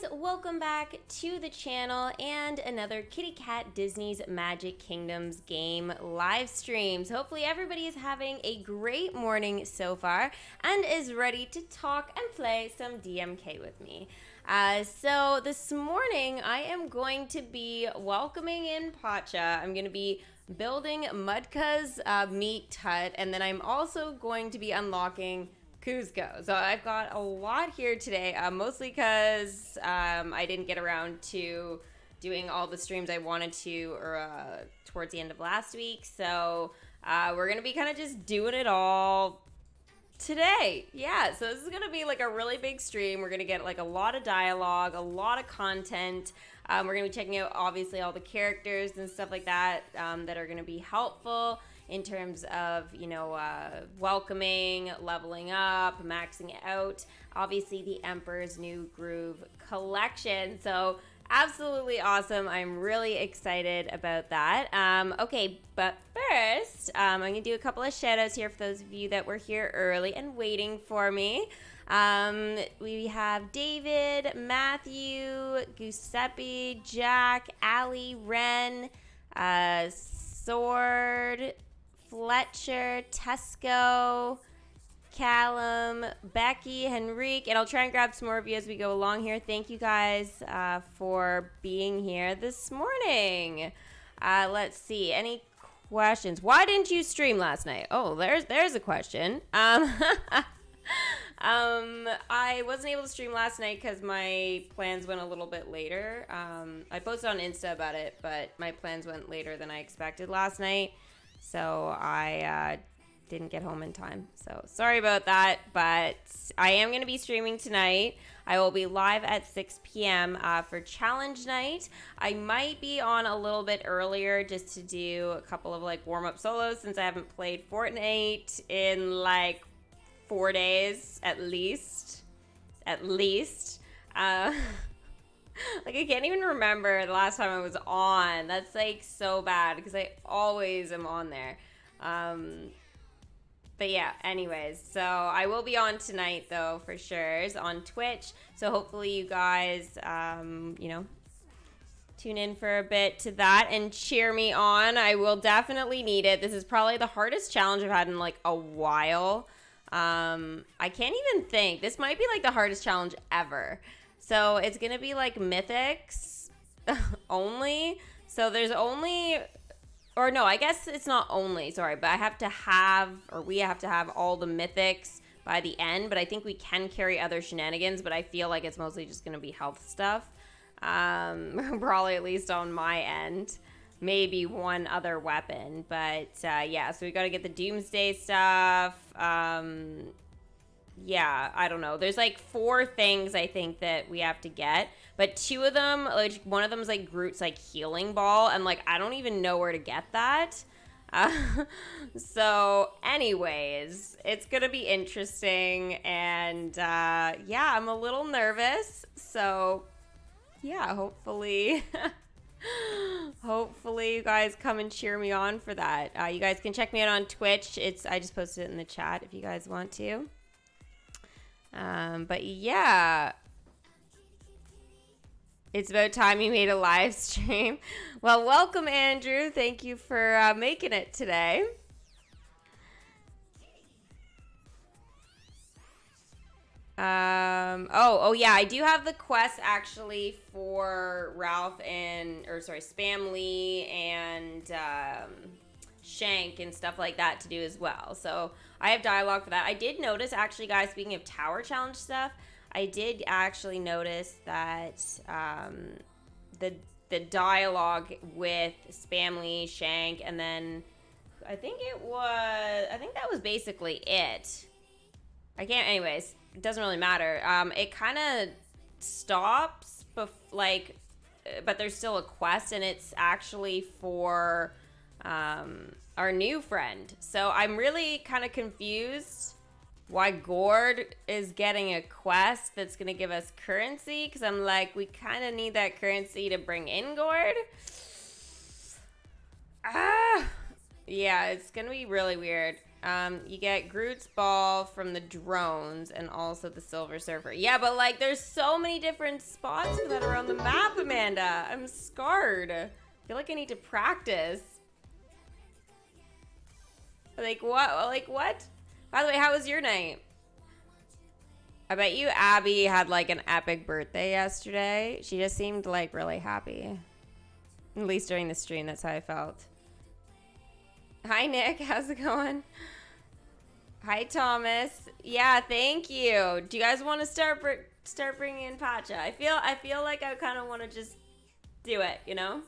guys, welcome back to the channel and another Kitty Cat Disney's Magic Kingdoms game live streams. Hopefully everybody is having a great morning so far and is ready to talk and play some DMK with me. So this morning I am going to be welcoming in Pacha. I'm going to be building Mudka's meat hut, and then I'm also going to be unlocking Kuzco. So I've got a lot here today, mostly because I didn't get around to doing all the streams I wanted to towards the end of last week. So we're going to be kind of just doing it all today. Yeah, so this is going to be like a really big stream. We're going to get like a lot of dialogue, a lot of content. We're going to be checking out obviously all the characters and stuff like that that are going to be helpful in terms of, you know, welcoming, leveling up, maxing out, obviously the Emperor's New Groove collection. So absolutely awesome. I'm really excited about that. Okay, but first, I'm going to do a couple of shout outs here for those of you that were here early and waiting for me. We have David, Matthew, Giuseppe, Jack, Ali, Ren, Sword, Fletcher, Tesco, Callum, Becky, Henrique, and I'll try and grab some more of you as we go along here. Thank you guys for being here this morning. Let's see, any questions? Why didn't you stream last night? Oh, there's a question. I wasn't able to stream last night because my plans went a little bit later. I posted on Insta about it, but my plans went later than I expected last night. So I didn't get home in time. So sorry about that, but I am going to be streaming tonight. I will be live at 6 p.m. For challenge night. I might be on a little bit earlier just to do a couple of like warm-up solos since I haven't played Fortnite in like 4 days at least. Like I can't even remember the last time I was on. That's like so bad because I always am on there. But yeah, anyways, so I will be on tonight though for sure on Twitch. So hopefully you guys, you know, tune in for a bit to that and cheer me on. I will definitely need it. This is probably the hardest challenge I've had in like a while. I can't even think. This might be like the hardest challenge ever. So it's going to be like mythics only. So there's only, or no, I guess it's not only, sorry, but I have to have, or we have to have all the mythics by the end, but I think we can carry other shenanigans, but I feel like it's mostly just going to be health stuff. Probably at least on my end. Maybe one other weapon, but yeah, so we got to get the Doomsday stuff. Yeah, I don't know. There's like 4 things I think that we have to get, but 2 of them, like one of them is like Groot's like healing ball, and like I don't even know where to get that. So anyways, it's gonna be interesting, and yeah, I'm a little nervous. So yeah, hopefully. Hopefully you guys come and cheer me on for that. You guys can check me out on Twitch. I just posted it in the chat if you guys want to. But yeah, it's about time you made a live stream. Well, welcome, Andrew. Thank you for making it today. Oh yeah, I do have the quest actually for Ralph and, or sorry, Spam Lee and Shank and stuff like that to do as well. So I have dialogue for that. I did notice actually, guys, speaking of tower challenge stuff, I did actually notice that the dialogue with Spam Lee, Shank, and then I think that was basically it. Anyways, it doesn't really matter. It kind of stops, but there's still a quest, and it's actually for our new friend. So I'm really kind of confused why Gord is getting a quest that's going to give us currency, because I'm like, we kind of need that currency to bring in Gord. Yeah, it's going to be really weird. You get Groot's ball from the drones and also the Silver Surfer. Yeah, but like there's so many different spots for that around the map, Amanda. I'm scarred. I feel like I need to practice. Like what? Like what? By the way, how was your night? I bet you Abby had like an epic birthday yesterday. She just seemed like really happy. At least during the stream, that's how I felt. Hi Nick, how's it going? Hi Thomas. Yeah, thank you. Do you guys want to start bringing in Pacha? I feel like I kind of want to just do it, you know?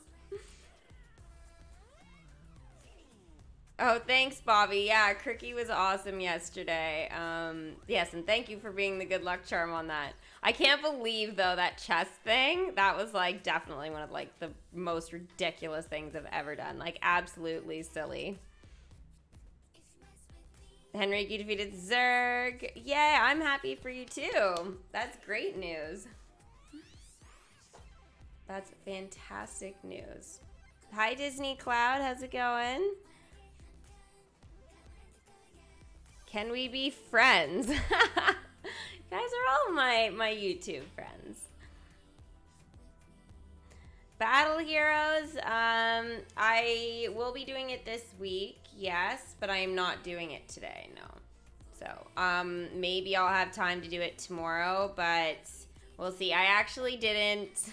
Oh, thanks, Bobby. Yeah, Cricky was awesome yesterday. Yes, and thank you for being the good luck charm on that. I can't believe, though, that chess thing, that was, like, definitely one of, like, the most ridiculous things I've ever done. Like, absolutely silly. Henrique, you defeated Zerg. Yeah, I'm happy for you, too. That's great news. That's fantastic news. Hi, Disney Cloud. How's it going? Can we be friends? You guys are all my YouTube friends. Battle Heroes, I will be doing it this week, yes, but I am not doing it today, no. So, maybe I'll have time to do it tomorrow, but we'll see. I actually didn't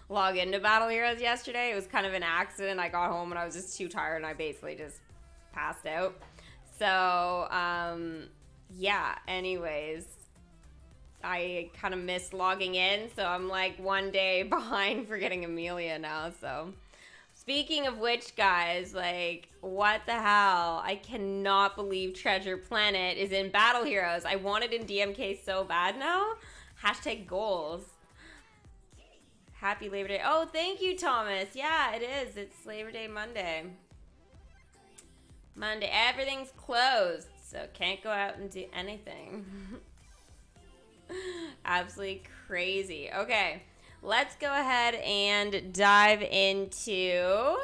log into Battle Heroes yesterday. It was kind of an accident. I got home and I was just too tired and I basically just passed out. So, yeah, anyways, I kind of missed logging in, so I'm like one day behind for getting Amelia now, so. Speaking of which, guys, like, what the hell? I cannot believe Treasure Planet is in Battle Heroes. I want it in DMK so bad now. Hashtag goals. Happy Labor Day. Oh, thank you, Thomas. Yeah, it is. It's Labor Day Monday. Monday, everything's closed, so can't go out and do anything. Absolutely crazy. Okay, let's go ahead and dive into,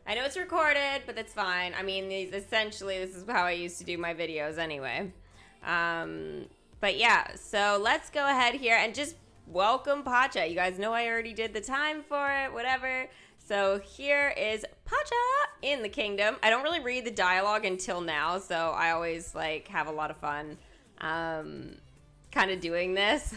I know it's recorded, but that's fine. I mean, essentially, this is how I used to do my videos anyway. But yeah, so let's go ahead here and just welcome Pacha. You guys know I already did the time for it, whatever. So here is Pacha in the kingdom. I don't really read the dialogue until now, so I always like have a lot of fun kind of doing this.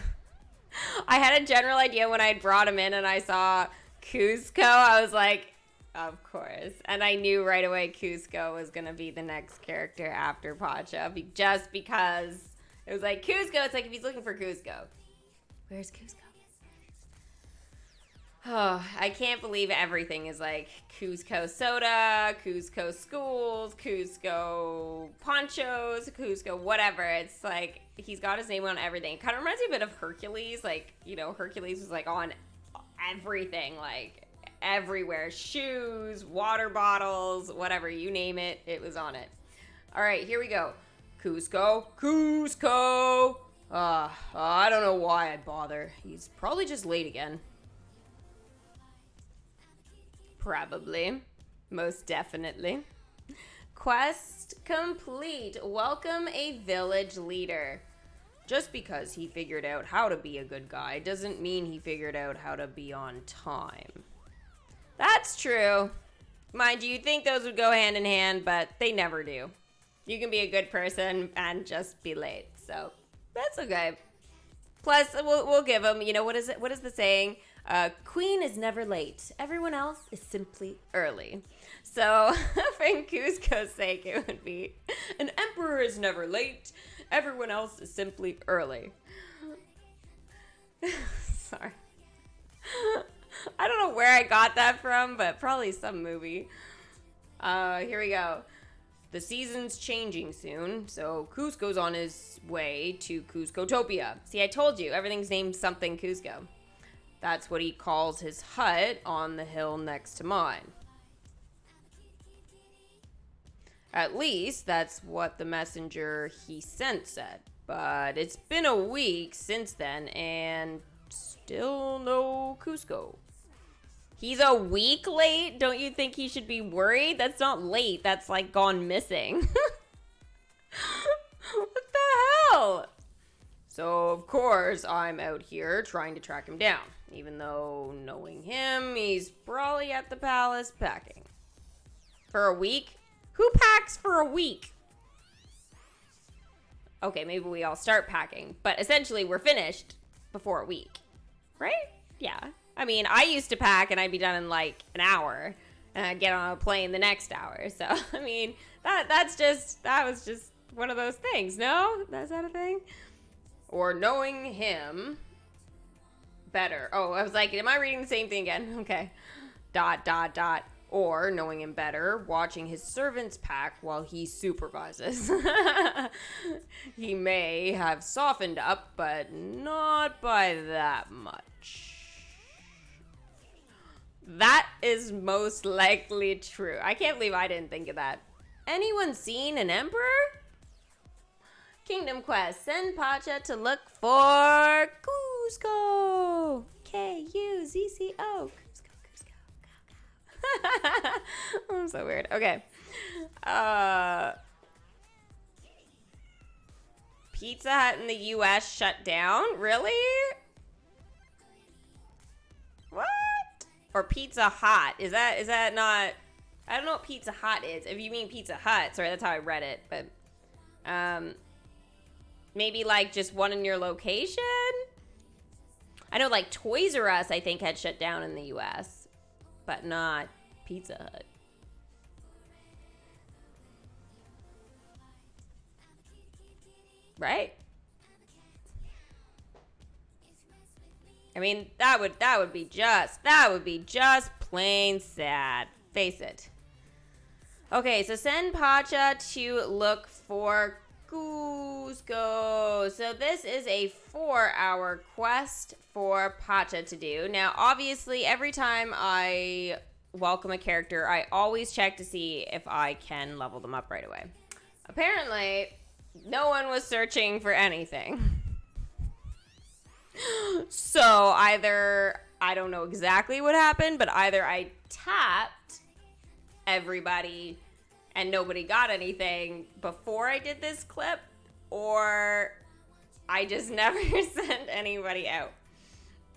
I had a general idea when I brought him in and I saw Kuzco. I was like, of course. And I knew right away Kuzco was going to be the next character after Pacha, just because it was like Kuzco. It's like if he's looking for Kuzco. Where's Kuzco? Oh, I can't believe everything is like Kuzco soda, Kuzco schools, Kuzco ponchos, Kuzco whatever. It's like he's got his name on everything. It kind of reminds me a bit of Hercules. Like, you know, Hercules was like on everything, like everywhere. Shoes, water bottles, whatever, you name it, it was on it. All right, here we go. Kuzco, Kuzco. I don't know why I'd bother. He's probably just late again. Probably. Most definitely. Quest complete. Welcome a village leader. Just because he figured out how to be a good guy doesn't mean he figured out how to be on time. That's true. Mind you, you'd think those would go hand in hand, but they never do. You can be a good person and just be late. So that's okay. Plus, we'll give him, you know, what is it? What is the saying? Queen is never late. Everyone else is simply early. So, for Kuzco's sake, it would be, an emperor is never late. Everyone else is simply early. Sorry. I don't know where I got that from, but probably some movie. Here we go. The season's changing soon, so Kuzco's on his way to Kuzcotopia. See, I told you, everything's named something Kuzco. That's what he calls his hut on the hill next to mine. At least, that's what the messenger he sent said. But it's been a week since then, and still no Kuzco. He's a week late? Don't you think he should be worried? That's not late. That's like gone missing. What the hell? So, of course, I'm out here trying to track him down. Even though, knowing him, he's probably at the palace packing. For a week? Who packs for a week? Okay, maybe we all start packing. But essentially, we're finished before a week. Right? Yeah. I mean, I used to pack and I'd be done in like an hour. And I'd get on a plane the next hour. So, I mean, that was just one of those things. No? Is that a thing? Or knowing him better. Oh, I was like, am I reading the same thing again? Okay. ... Or knowing him better, watching his servants pack while he supervises. He may have softened up, but not by that much. That is most likely true. I can't believe I didn't think of that. Anyone seen an emperor? Kingdom Quest. Send Pacha to look for Kuzco. Kuzco. I'm so weird. Okay. Pizza Hut in the US shut down? Really? What? Or Pizza Hut. Is that not... I don't know what Pizza Hut is. If you mean Pizza Hut. Sorry, that's how I read it. But, maybe like just one in your location? I know like Toys R Us, I think, had shut down in the US. But not Pizza Hut. Right? I mean, that would be just plain sad. Face it. Okay, so send Pacha to look for Kuzco. So this is a 4-hour quest for Pacha to do. Now, obviously, every time I welcome a character, I always check to see if I can level them up right away. Apparently, no one was searching for anything. So either, I don't know exactly what happened, but either I tapped everybody and nobody got anything before I did this clip, or I just never sent anybody out.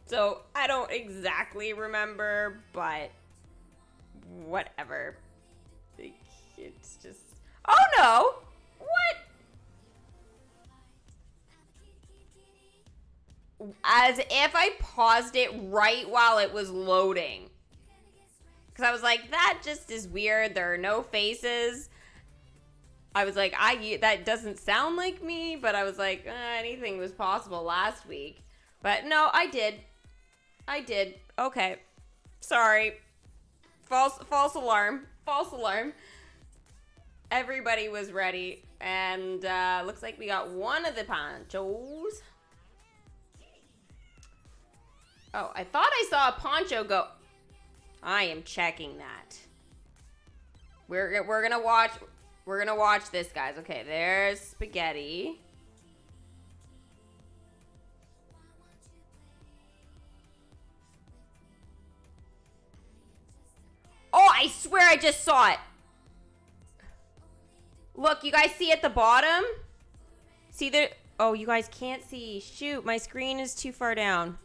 So I don't exactly remember, but whatever. It's just... Oh no! What? As if I paused it right while it was loading. Because I was like, that just is weird. There are no faces. I was like, that doesn't sound like me. But I was like, anything was possible last week. But no, I did. Okay. Sorry. False alarm. Everybody was ready. And looks like we got one of the ponchos. Oh, I thought I saw a poncho go... I am checking that. We're gonna watch this, guys. Okay, there's spaghetti. Oh, I swear I just saw it. Look, you guys see at the bottom? See there? Oh, you guys can't see. Shoot, my screen is too far down.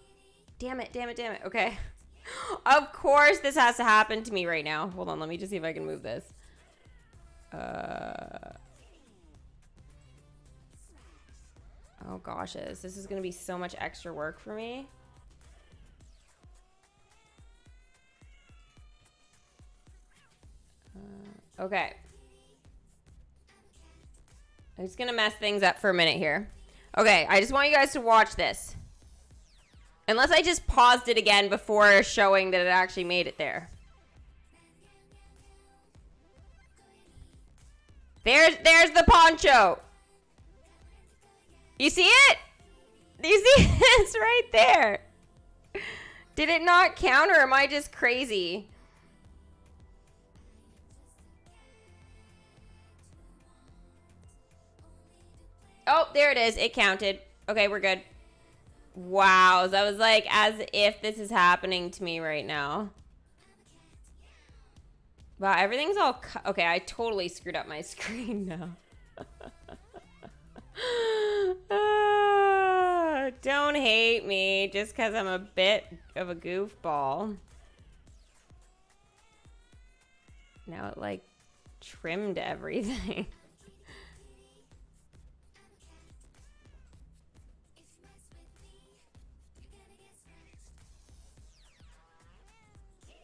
Damn it. Okay. Of course this has to happen to me right now. Hold on, let me just see if I can move this. Oh gosh, this is gonna be so much extra work for me. Okay. I'm just gonna mess things up for a minute here. Okay, I just want you guys to watch this. Unless I just paused it again before showing that it actually made it there. There's the poncho. You see it? Do you see it? It's right there. Did it not count, or am I just crazy? Oh, there it is. It counted. Okay, we're good. Wow, that was like as if this is happening to me right now. Wow, everything's all... Okay, I totally screwed up my screen now. Don't hate me just because I'm a bit of a goofball. Now it like trimmed everything.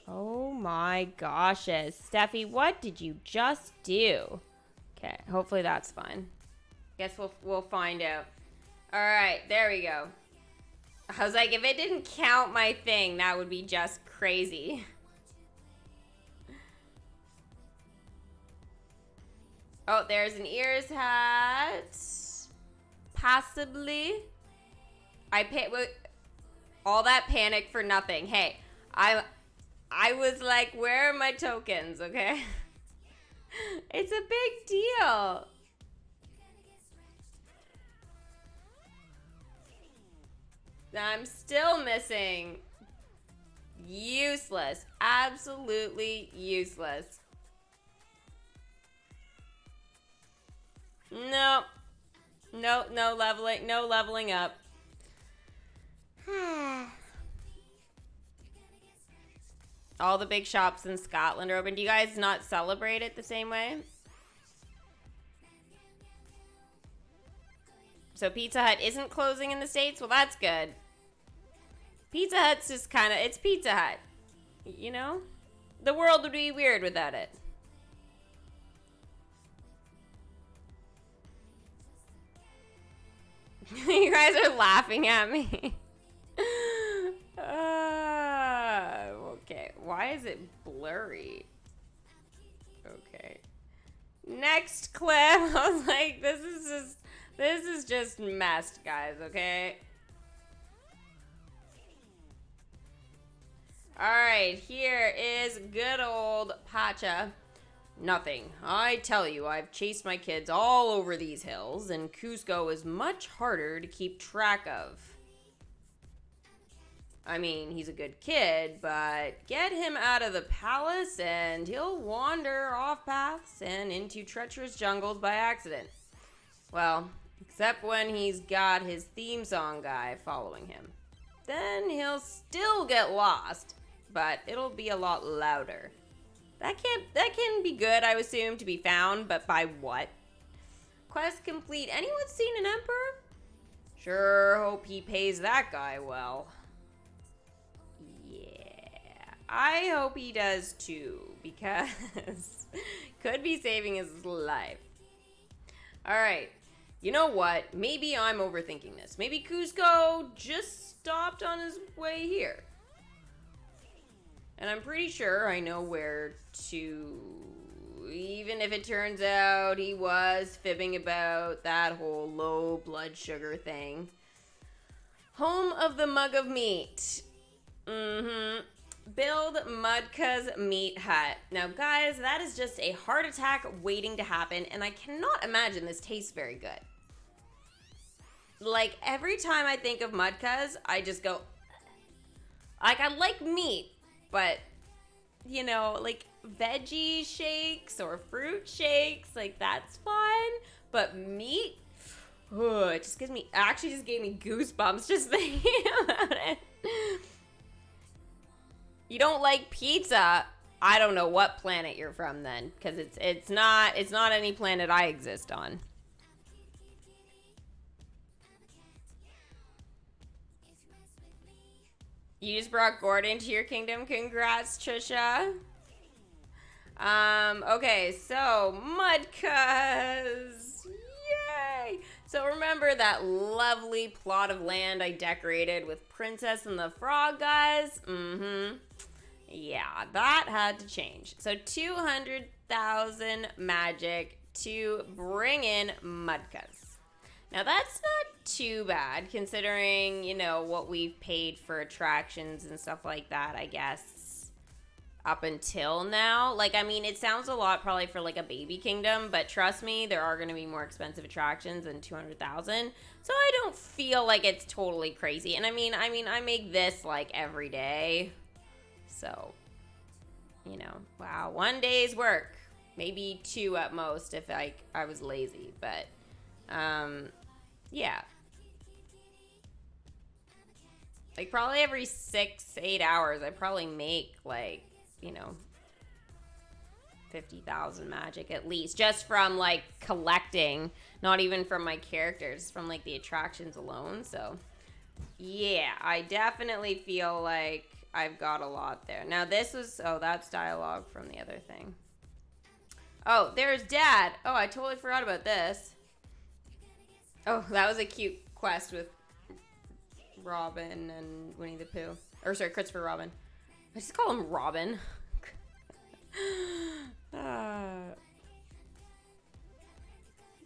Oh my gosh, Steffi, what did you just do? Okay, hopefully that's fine. Guess we'll find out. All right, there we go. I was like, if it didn't count my thing, that would be just crazy. Oh, there's an ears hat. Possibly. All that panic for nothing. Hey, I was like, where are my tokens, okay? It's a big deal. I'm still missing. Useless. Absolutely useless. No. No leveling. No leveling up. All the big shops in Scotland are open. Do you guys not celebrate it the same way? So Pizza Hut isn't closing in the States? Well, that's good. Pizza Hut's just kind of, it's Pizza Hut. You know? The world would be weird without it. You guys are laughing at me. Okay, why is it blurry? Okay. Next clip. I was like, this is just messed, guys, okay? Alright, here is good old Pacha. Nothing. I tell you, I've chased my kids all over these hills, and Kuzco is much harder to keep track of. I mean, he's a good kid, but get him out of the palace and he'll wander off paths and into treacherous jungles by accident. Well, except when he's got his theme song guy following him. Then he'll still get lost, but it'll be a lot louder. That can be good, I assume, to be found, but by what? Quest complete. Anyone seen an emperor? Sure hope he pays that guy well. Yeah, I hope he does too, because could be saving his life. Alright, you know what? Maybe I'm overthinking this. Maybe Kuzco just stopped on his way here. And I'm pretty sure I know where to, even if it turns out he was fibbing about that whole low blood sugar thing. Home of the Mug of Meat. Build Mudka's Meat Hut. Now, guys, that is just a heart attack waiting to happen, and I cannot imagine this tastes very good. Like, every time I think of Mudka's, I just go, like, I like meat, but, you know, like, veggie shakes or fruit shakes, like, that's fine, but meat, it just gives me, actually just gave me goosebumps just thinking about it. You don't like pizza? I don't know what planet you're from then, because it's not any planet I exist on. You just brought Gordon to your kingdom. Congrats, Trisha. Okay, so Mudkas. Yay! So remember that lovely plot of land I decorated with Princess and the Frog, guys? Yeah, that had to change. So 200,000 magic to bring in Mudkas. Now that's not too bad considering, you know, what we've paid for attractions and stuff like that, I guess, up until now. Like, I mean, it sounds a lot probably for like a baby kingdom, but trust me, there are going to be more expensive attractions than 200,000. So I don't feel like it's totally crazy. And I mean, I make this like every day. So, you know, wow, one day's work, maybe two at most if I was lazy, but Yeah. Like, probably every 6-8 hours, I probably make, like, 50,000 magic at least. Just from, like, collecting. Not even from my characters. From, like, the attractions alone. So, yeah. I definitely feel like I've got a lot there. Now, this was... Oh, that's dialogue from the other thing. Oh, there's Dad. Oh, I totally forgot about this. Oh, that was a cute quest with Robin and Winnie the Pooh. Or sorry, Christopher Robin. I just call him Robin.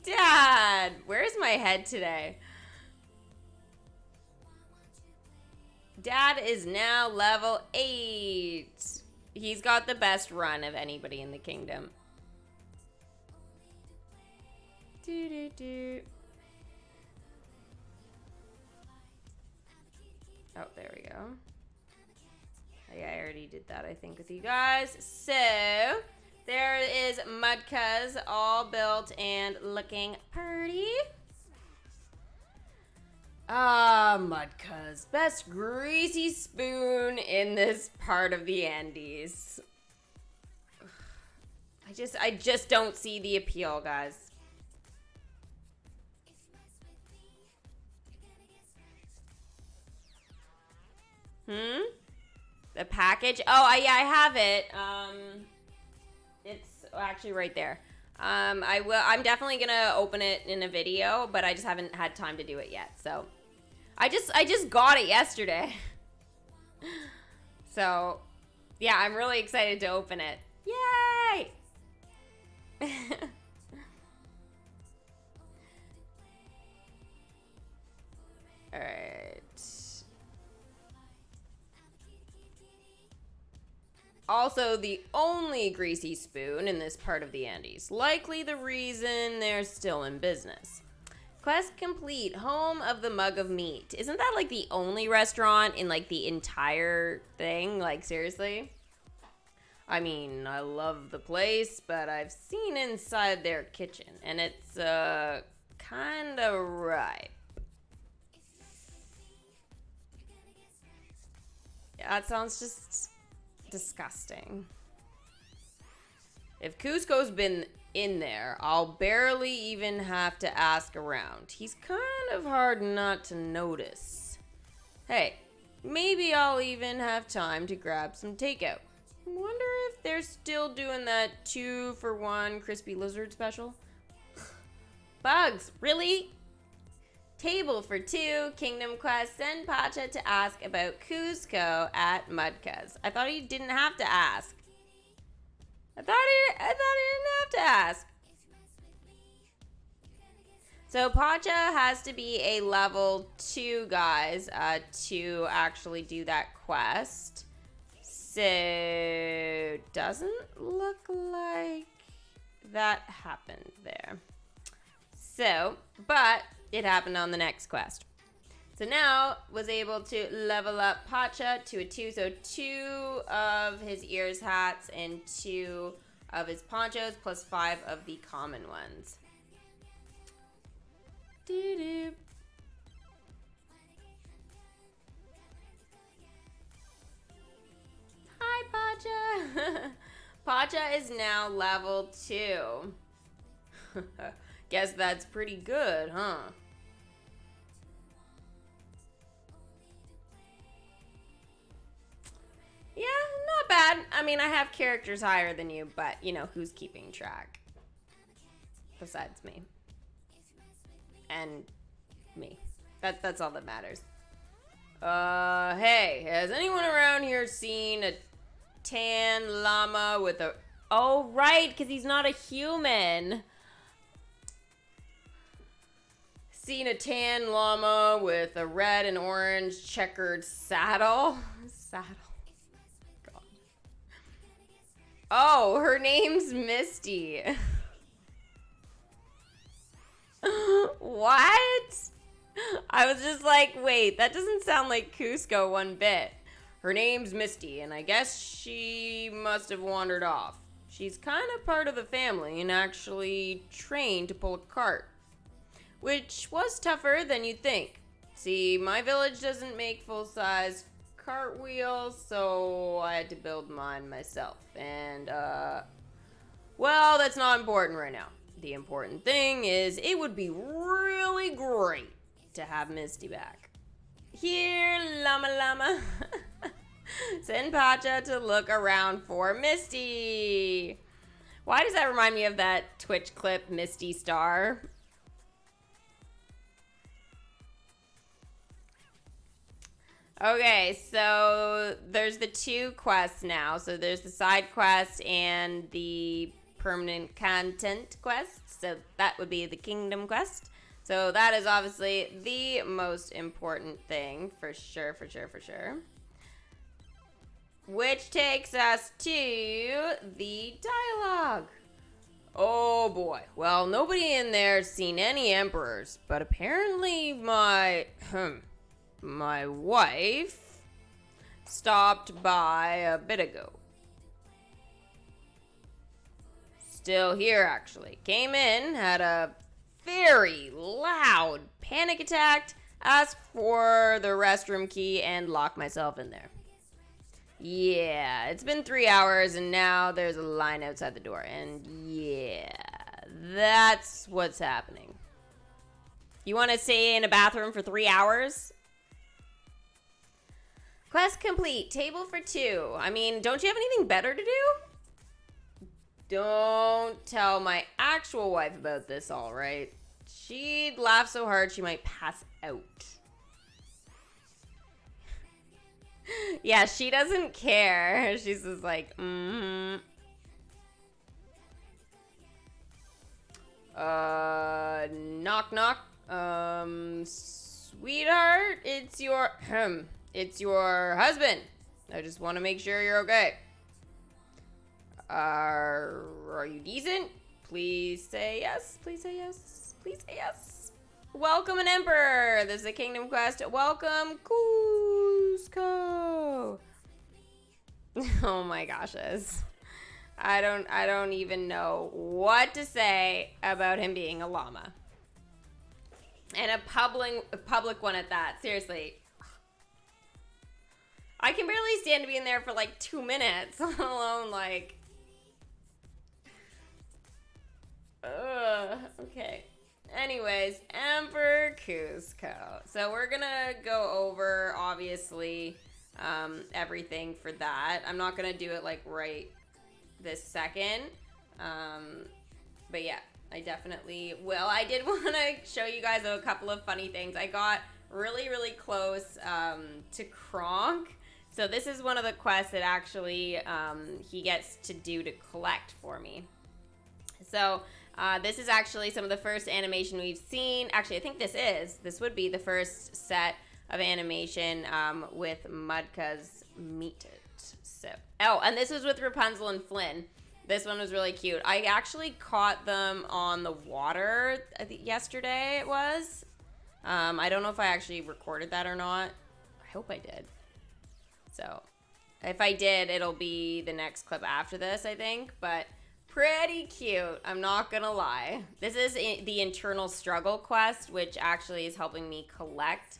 Dad, where's my head today? Dad is now level 8. He's got the best run of anybody in the kingdom. Oh, there we go. Oh, yeah, I already did that, I think, with you guys. So, there is Mudcuz, all built and looking pretty. Ah, Mudcuz. Best greasy spoon in this part of the Andes. I just don't see the appeal, guys. The package? Oh, yeah, I have it. It's actually right there. I'm definitely gonna open it in a video, but I just haven't had time to do it yet. So, I just got it yesterday. So, yeah, I'm really excited to open it. Yay! All right. Also, the only greasy spoon in this part of the Andes. Likely the reason they're still in business. Quest complete. Home of the Mug of Meat. Isn't that like the only restaurant in like the entire thing? Like, seriously? I mean, I love the place, but I've seen inside their kitchen, and it's kind of ripe. Yeah, that sounds just disgusting. If Kuzco's been in there, I'll barely even have to ask around. He's kind of hard not to notice. Hey, maybe I'll even have time to grab some takeout. Wonder if they're still doing that 2-for-1 crispy lizard special. Bugs, really? Table for 2, Kingdom Quest, send Pacha to ask about Kuzco at Mudcuz. I thought he didn't have to ask. I thought he didn't have to ask. So Pacha has to be a level 2, guys, to actually do that quest. So, doesn't look like that happened there. So, but it happened on the next quest. So now was able to level up Pacha to a 2. So 2 of his ears, hats, and 2 of his ponchos, plus 5 of the common ones. Doo-doo. Hi, Pacha. Pacha is now level 2. Guess that's pretty good, huh? Yeah, not bad. I mean, I have characters higher than you, but, you know, who's keeping track? Besides me. And me. That's all that matters. Hey, has anyone around here seen a tan llama with a... Oh, right, because he's not a human. Seen a tan llama with a red and orange checkered saddle? Saddle. God. Oh, her name's Misty. What? I was just like, wait, that doesn't sound like Kuzco one bit. Her name's Misty, and I guess she must have wandered off. She's kind of part of the family and actually trained to pull a cart. which was tougher than you'd think. See, my village doesn't make full-size cartwheels, so I had to build mine myself. And, well, that's not important right now. The important thing is it would be really great to have Misty back. Here, llama llama. Send Pacha to look around for Misty. Why does that remind me of that Twitch clip, Misty Star? Okay, so there's the 2 quests now. So there's the side quest and the permanent content quest. So that would be the kingdom quest. So that is obviously the most important thing, for sure. Which takes us to the dialogue. Oh boy. Well, nobody in there's seen any emperors, but apparently my wife stopped by a bit ago. Still here, actually. Came in, had a very loud panic attack, asked for the restroom key, and locked myself in there. Yeah, it's been 3 hours, and now there's a line outside the door. And yeah, that's what's happening. You want to stay in a bathroom for 3 hours? Quest complete. Table for 2. I mean, don't you have anything better to do? Don't tell my actual wife about this, all right? She'd laugh so hard she might pass out. Yeah, she doesn't care. She's just like, knock knock. Sweetheart, it's your husband. I just want to make sure you're okay. Are you decent? Please say yes. Please say yes. Please say yes. Welcome an emperor. This is a kingdom quest. Welcome Kuzco. Oh my gosh. I don't even know what to say about him being a llama. And a public one at that. Seriously. I can barely stand to be in there for like 2 minutes, let alone like... Okay. Anyways, Emperor Kuzco. So we're gonna go over, obviously, everything for that. I'm not gonna do it like right this second. But yeah, I definitely will. I did want to show you guys a couple of funny things. I got really close to Kronk. So this is one of the quests that actually he gets to do to collect for me. So this is actually some of the first animation we've seen. Actually, I think this would be the first set of animation with Mudka's Meet It. So, oh, and this was with Rapunzel and Flynn. This one was really cute. I actually caught them on the water, I think yesterday it was. I don't know if I actually recorded that or not. I hope I did. So, if I did, it'll be the next clip after this, I think. But pretty cute, I'm not gonna lie. This is the internal struggle quest, which actually is helping me collect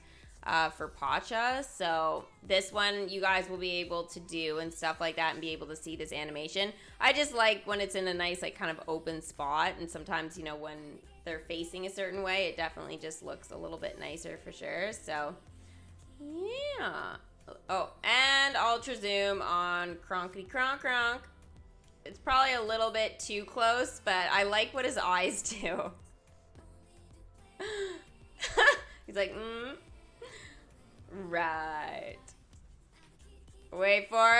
for Pacha. So this one you guys will be able to do and stuff like that and be able to see this animation. I just like when it's in a nice like kind of open spot, and sometimes, you know, when they're facing a certain way, it definitely just looks a little bit nicer for sure. So yeah. Oh, and ultra zoom on Cronkity Kronk Kronk. It's probably a little bit too close, but I like what his eyes do. He's like, right. Wait for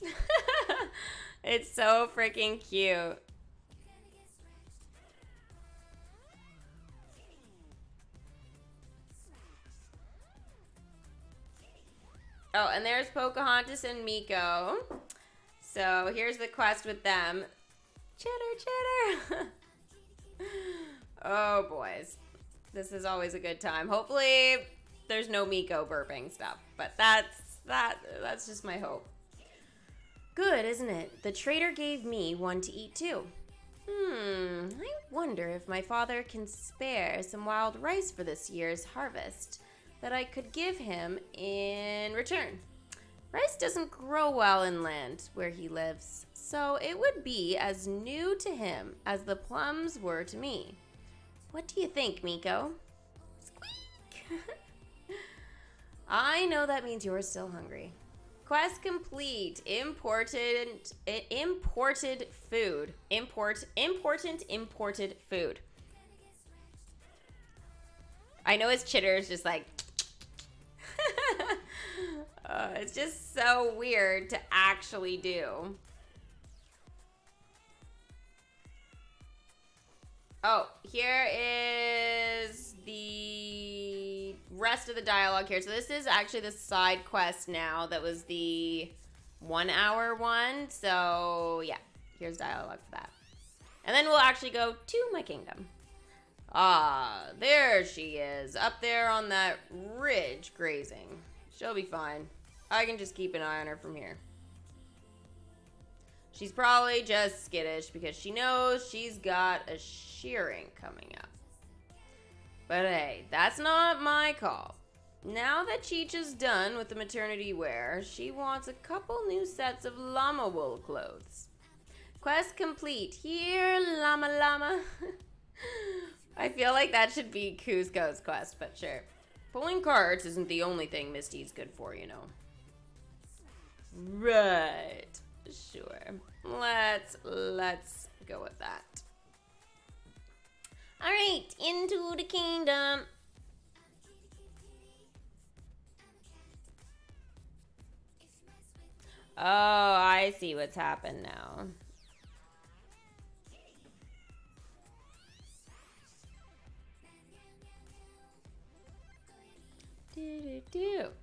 it. It's so freaking cute. Oh, and there's Pocahontas and Miko. So here's the quest with them. Chitter. Oh, boys. This is always a good time. Hopefully there's no Miko burping stuff, but that's just my hope. Good, isn't it? The trader gave me one to eat too. I wonder if my father can spare some wild rice for this year's harvest that I could give him in return. Rice doesn't grow well in land where he lives, so it would be as new to him as the plums were to me. What do you think, Miko? Squeak! I know that means you're still hungry. Quest complete. Important food. Important imported food. I know his chitter is just like... it's just so weird to actually do. Oh, here is the rest of the dialogue here. So this is actually the side quest now that was the 1 hour one. So yeah, here's dialogue for that. And then we'll actually go to my kingdom. Ah, there she is, up there on that ridge grazing. She'll be fine. I can just keep an eye on her from here. She's probably just skittish because she knows she's got a shearing coming up. But hey, that's not my call. Now that Cheech is done with the maternity wear, she wants a couple new sets of llama wool clothes. Quest complete. Here, llama llama. I feel like that should be Kuzco's quest, but sure. Pulling carts isn't the only thing Misty's good for, you know. Right. Sure. Let's go with that. All right, into the kingdom. Oh, I see what's happened now.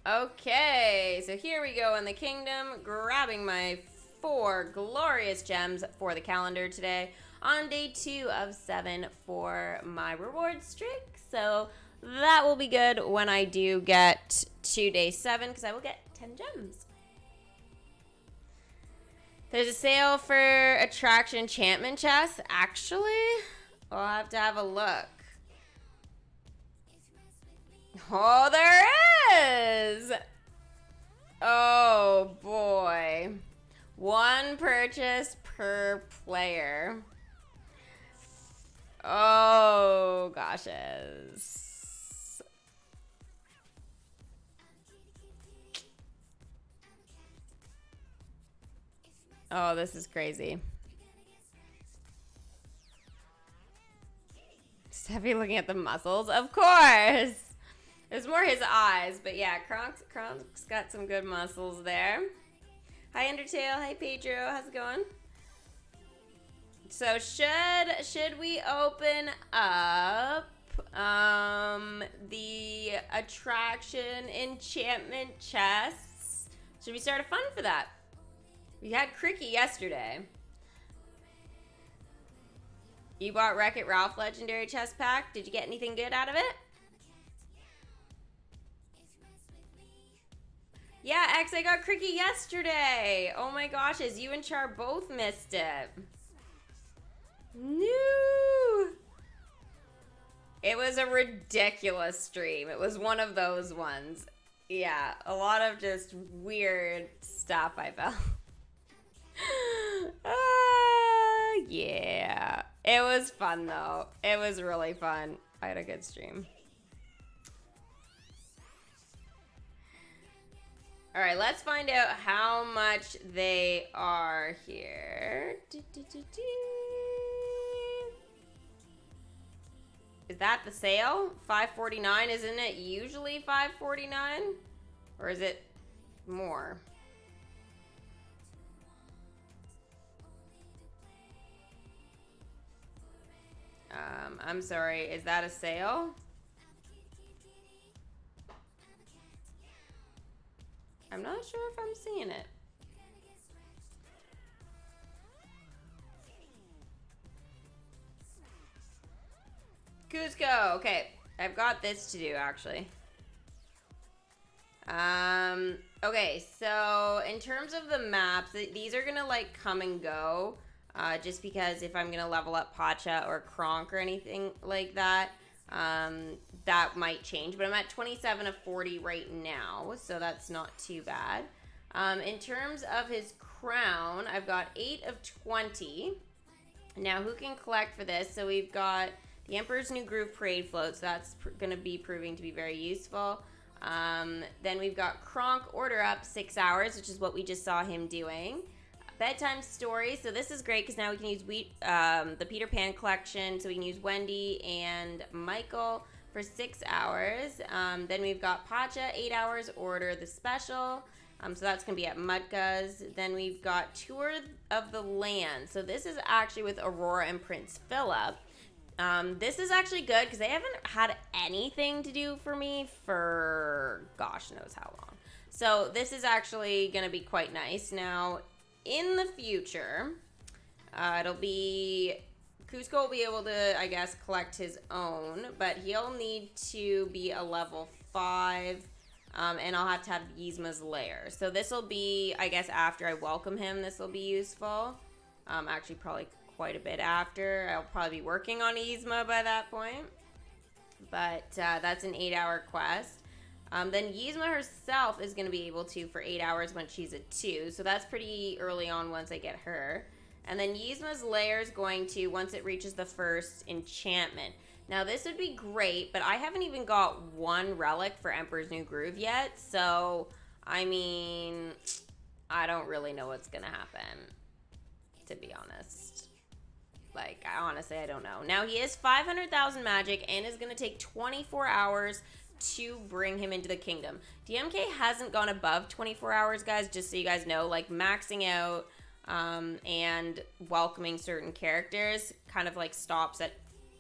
Okay, so here we go in the kingdom, grabbing my 4 glorious gems for the calendar today on day 2 of 7 for my reward streak. So that will be good when I do get to day 7 because I will get 10 gems. There's a sale for attraction enchantment chests. Actually, I'll have to have a look. Oh, there is! Oh, boy. 1 purchase per player. Oh, goshes. Oh, this is crazy. Steffi looking at the muscles? Of course! It was more his eyes, but yeah, Kronk's got some good muscles there. Hi, Undertale. Hi, Pedro. How's it going? So should we open up the attraction enchantment chests? Should we start a fun for that? We had Cricky yesterday. You bought Wreck-It Ralph Legendary Chest Pack. Did you get anything good out of it? Yeah, X, I got Cricky yesterday. Oh my gosh, as you and Char both missed it. No. It was a ridiculous stream. It was one of those ones. Yeah, a lot of just weird stuff I felt. Yeah. It was fun though. It was really fun. I had a good stream. All right, let's find out how much they are here. Is that the sale? $5.49, isn't it usually $5.49? Or is it more? I'm sorry, is that a sale? I'm not sure if I'm seeing it. Kuzco, okay. I've got this to do, actually. Okay, so in terms of the maps, these are gonna like come and go. just because if I'm going to level up Pacha or Kronk or anything like that, that might change. But I'm at 27 of 40 right now, so that's not too bad. In terms of his crown, I've got 8 of 20. Now, who can collect for this? So we've got the Emperor's New Groove Parade Float, so that's going to be proving to be very useful. Then we've got Kronk Order Up 6 hours, which is what we just saw him doing. Bedtime Story, so this is great because now we can use the Peter Pan collection, so we can use Wendy and Michael for 6 hours. Then we've got Pacha, 8 hours, Order the Special. So that's going to be at Mutka's. Then we've got Tour of the Land. So this is actually with Aurora and Prince Philip. This is actually good because they haven't had anything to do for me for gosh knows how long. So this is actually going to be quite nice. Now, in the future, it'll be... Kuzco will be able to, I guess, collect his own, but he'll need to be a level 5, and I'll have to have Yzma's lair. So this will be, I guess, after I welcome him, this will be useful. Actually, probably quite a bit after. I'll probably be working on Yzma by that point. But that's an 8-hour quest. Then Yzma herself is going to be able to for 8 hours when she's a 2. So that's pretty early on once I get her. And then Yzma's lair is going to, once it reaches the first enchantment. Now this would be great, but I haven't even got one relic for Emperor's New Groove yet. So, I mean, I don't really know what's going to happen, to be honest. Like, honestly, I don't know. Now, he is 500,000 magic and is going to take 24 hours to bring him into the kingdom. DMK hasn't gone above 24 hours, guys, just so you guys know. Like, maxing out and welcoming certain characters kind of, like, stops at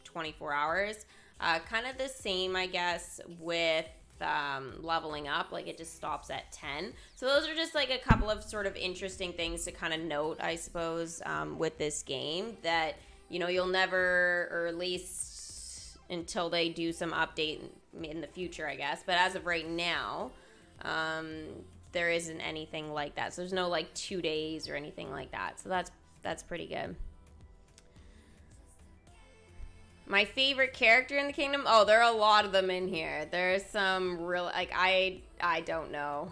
24 hours. Kind of the same, I guess, with leveling up. Like, it just stops at 10. So those are just, like, a couple of sort of interesting things to kind of note, I suppose, with this game that, you know, you'll never, or at least until they do some update in the future, I guess. But as of right now, there isn't anything like that. So there's no, like, 2 days or anything like that. So that's pretty good. My favorite character in the kingdom? Oh, there are a lot of them in here. There's some real, like, I don't know.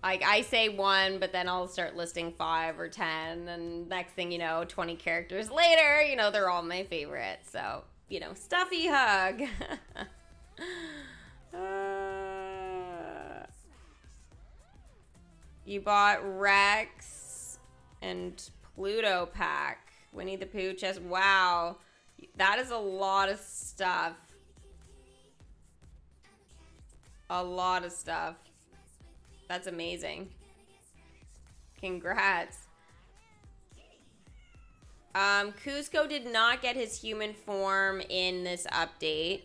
Like, I say one, but then I'll start listing 5 or 10, and next thing you know, 20 characters later, you know, they're all my favorites. So, you know, Stuffy Hug. You bought Rex and Pluto pack. Winnie the Pooh chest. Wow. That is a lot of stuff. A lot of stuff. That's amazing. Congrats. Kuzco did not get his human form in this update.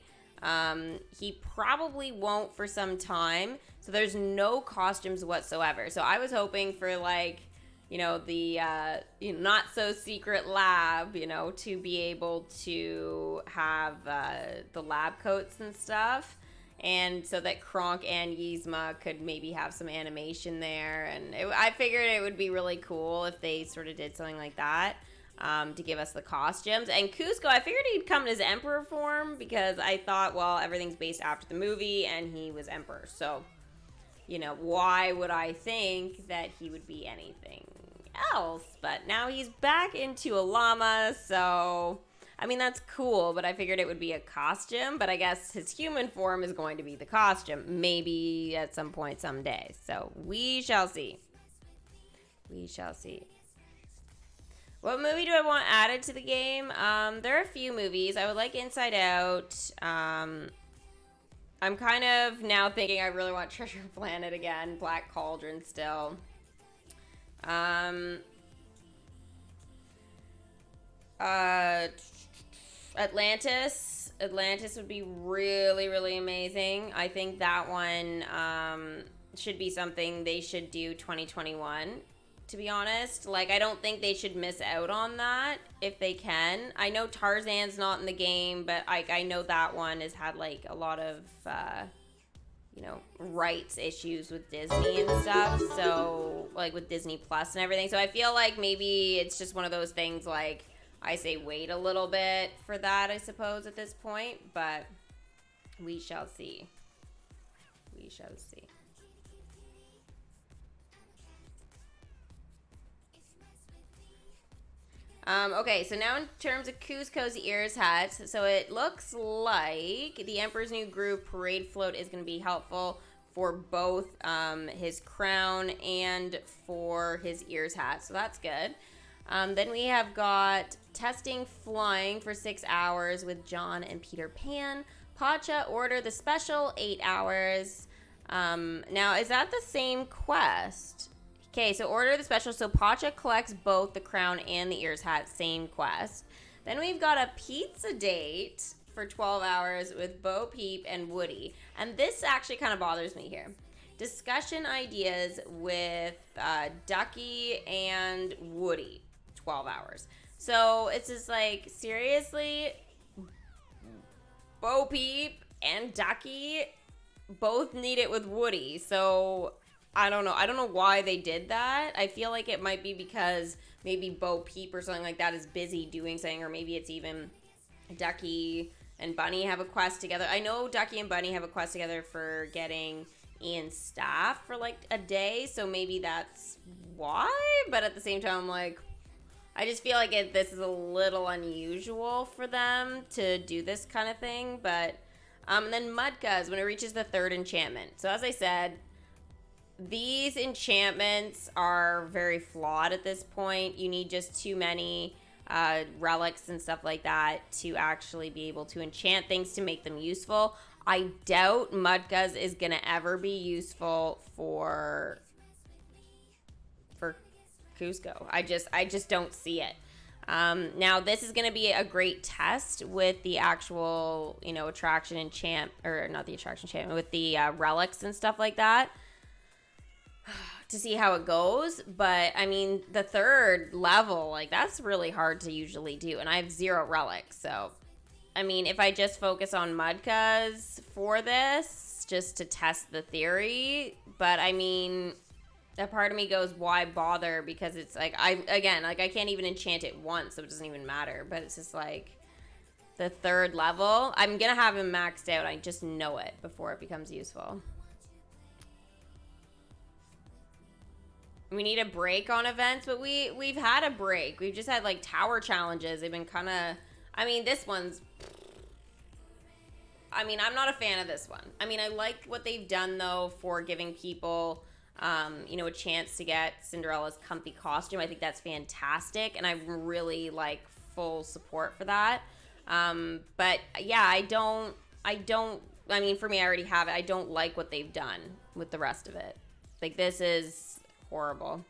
He probably won't for some time. So there's no costumes whatsoever. So I was hoping for, like, you know, the not so secret lab, you know, to be able to have the lab coats and stuff. And so that Kronk and Yzma could maybe have some animation there. And I figured it would be really cool if they sort of did something like that to give us the costumes. And Kuzco, I figured he'd come in his Emperor form because I thought, well, everything's based after the movie and he was Emperor. So, you know, why would I think that he would be anything else? But now he's back into a llama, so I mean, that's cool, but I figured it would be a costume, but I guess his human form is going to be the costume, maybe at some point someday. So we shall see. We shall see. What movie do I want added to the game? There are a few movies. I would like Inside Out. I'm kind of now thinking I really want Treasure Planet again. Black Cauldron still. Atlantis. Atlantis would be really, really amazing. I think that one should be something they should do 2021, to be honest. Like, I don't think they should miss out on that if they can. I know Tarzan's not in the game, but I know that one has had, like, a lot of, you know, rights issues with Disney and stuff. So, like with Disney Plus and everything. So I feel like maybe it's just one of those things like I say wait a little bit for that, I suppose, at this point. But we shall see. We shall see. Okay, so now in terms of Kuzco's ears hats, so it looks like the Emperor's New Groove Parade Float is going to be helpful for both his crown and for his ears hat, so that's good. Then we have got Testing Flying for 6 hours with John and Peter Pan. Pacha, Order the Special, 8 hours. Now, is that the same quest? Okay, so Order the Special. So Pacha collects both the crown and the ears hat, same quest. Then we've got a pizza date for 12 hours with Bo Peep and Woody. And this actually kind of bothers me here. Discussion ideas with Ducky and Woody, 12 hours. So it's just like, seriously? Bo Peep and Ducky both need it with Woody. So I don't know. I don't know why they did that. I feel like it might be because maybe Bo Peep or something like that is busy doing something, or maybe it's even Ducky and Bunny have a quest together. I know Ducky and Bunny have a quest together for getting Ian's staff for like a day, so maybe that's why. But at the same time, I'm like, I just feel like this is a little unusual for them to do this kind of thing. But and then Mudka's when it reaches the 3rd enchantment. So as I said, these enchantments are very flawed at this point. You need just too many relics and stuff like that to actually be able to enchant things to make them useful. I doubt Mudka's is going to ever be useful for Kuzco. I just don't see it. Now this is going to be a great test with the actual, you know, attraction enchant, or not the attraction enchantment, with the relics and stuff like that, to see how it goes. But I mean, the 3rd level, like, that's really hard to usually do, and I have 0 relics. So I mean, if I just focus on Mudka's for this, just to test the theory, but I mean, that part of me goes, why bother? Because it's like, I can't even enchant it once, so it doesn't even matter. But it's just like, the 3rd level, I'm gonna have him maxed out. I just know it before it becomes useful. We need a break on events, but we've had a break. We've just had like tower challenges. They've been kind of, I mean, this one's, I mean, I'm not a fan of this one. I mean, I like what they've done though for giving people, you know, a chance to get Cinderella's comfy costume. I think that's fantastic, and I really like full support for that. But yeah, I mean, for me, I already have it. I don't like what they've done with the rest of it. Like, this is horrible.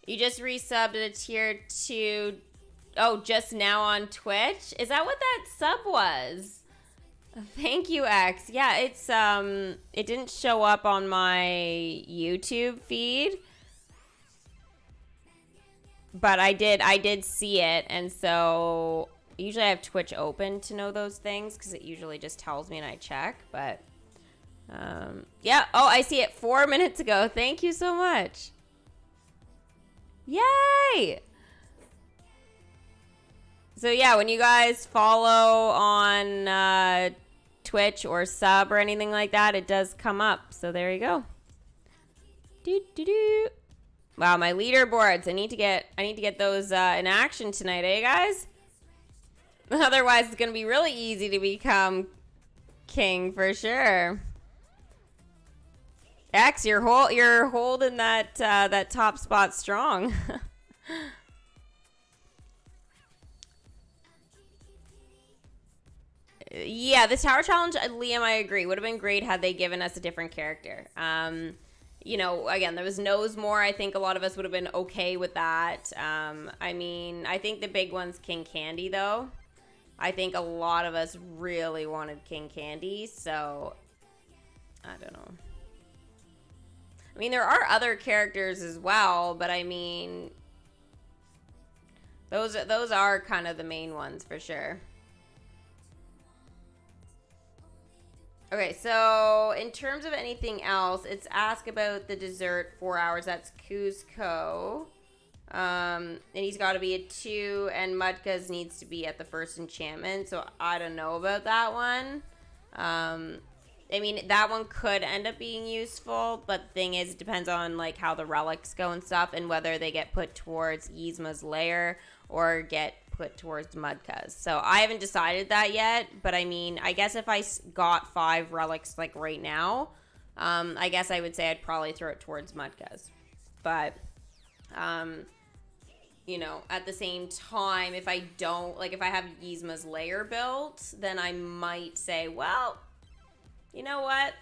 You just resubbed at a tier 2. Oh, just now on Twitch? Is that what that sub was? Thank you, X. Yeah, it's it didn't show up on my YouTube feed, but I did see it, and so usually I have Twitch open to know those things because it usually just tells me and I check. But yeah. Oh, I see it 4 minutes ago. Thank you so much. Yay! So yeah, when you guys follow on Twitch or sub or anything like that, it does come up. So there you go. Wow, my leaderboards. I need to get those in action tonight, eh, guys? Otherwise, it's gonna be really easy to become king for sure. X, you're holding that that top spot strong. Yeah, the tower challenge, Liam, I agree, would have been great had they given us a different character. You know, again, there was Knowsmore. I think a lot of us would have been okay with that. I mean, I think the big one's King Candy, though. I think a lot of us really wanted King Candy, so I don't know. I mean, there are other characters as well, but I mean, those are kind of the main ones for sure. Okay, so in terms of anything else, it's ask about the dessert 4 hours. That's Kuzco. And he's got to be at 2, and Mudka's needs to be at the first enchantment. So I don't know about that one. I mean, that one could end up being useful, but the thing is, it depends on like how the relics go and stuff, and whether they get put towards Yzma's lair or get put towards Mudka's. So I haven't decided that yet, but I mean, I guess if I got 5 relics like right now, I guess I would say I'd probably throw it towards Mudka's. But, you know, at the same time, if I don't, like if I have Yzma's lair built, then I might say, well, you know what?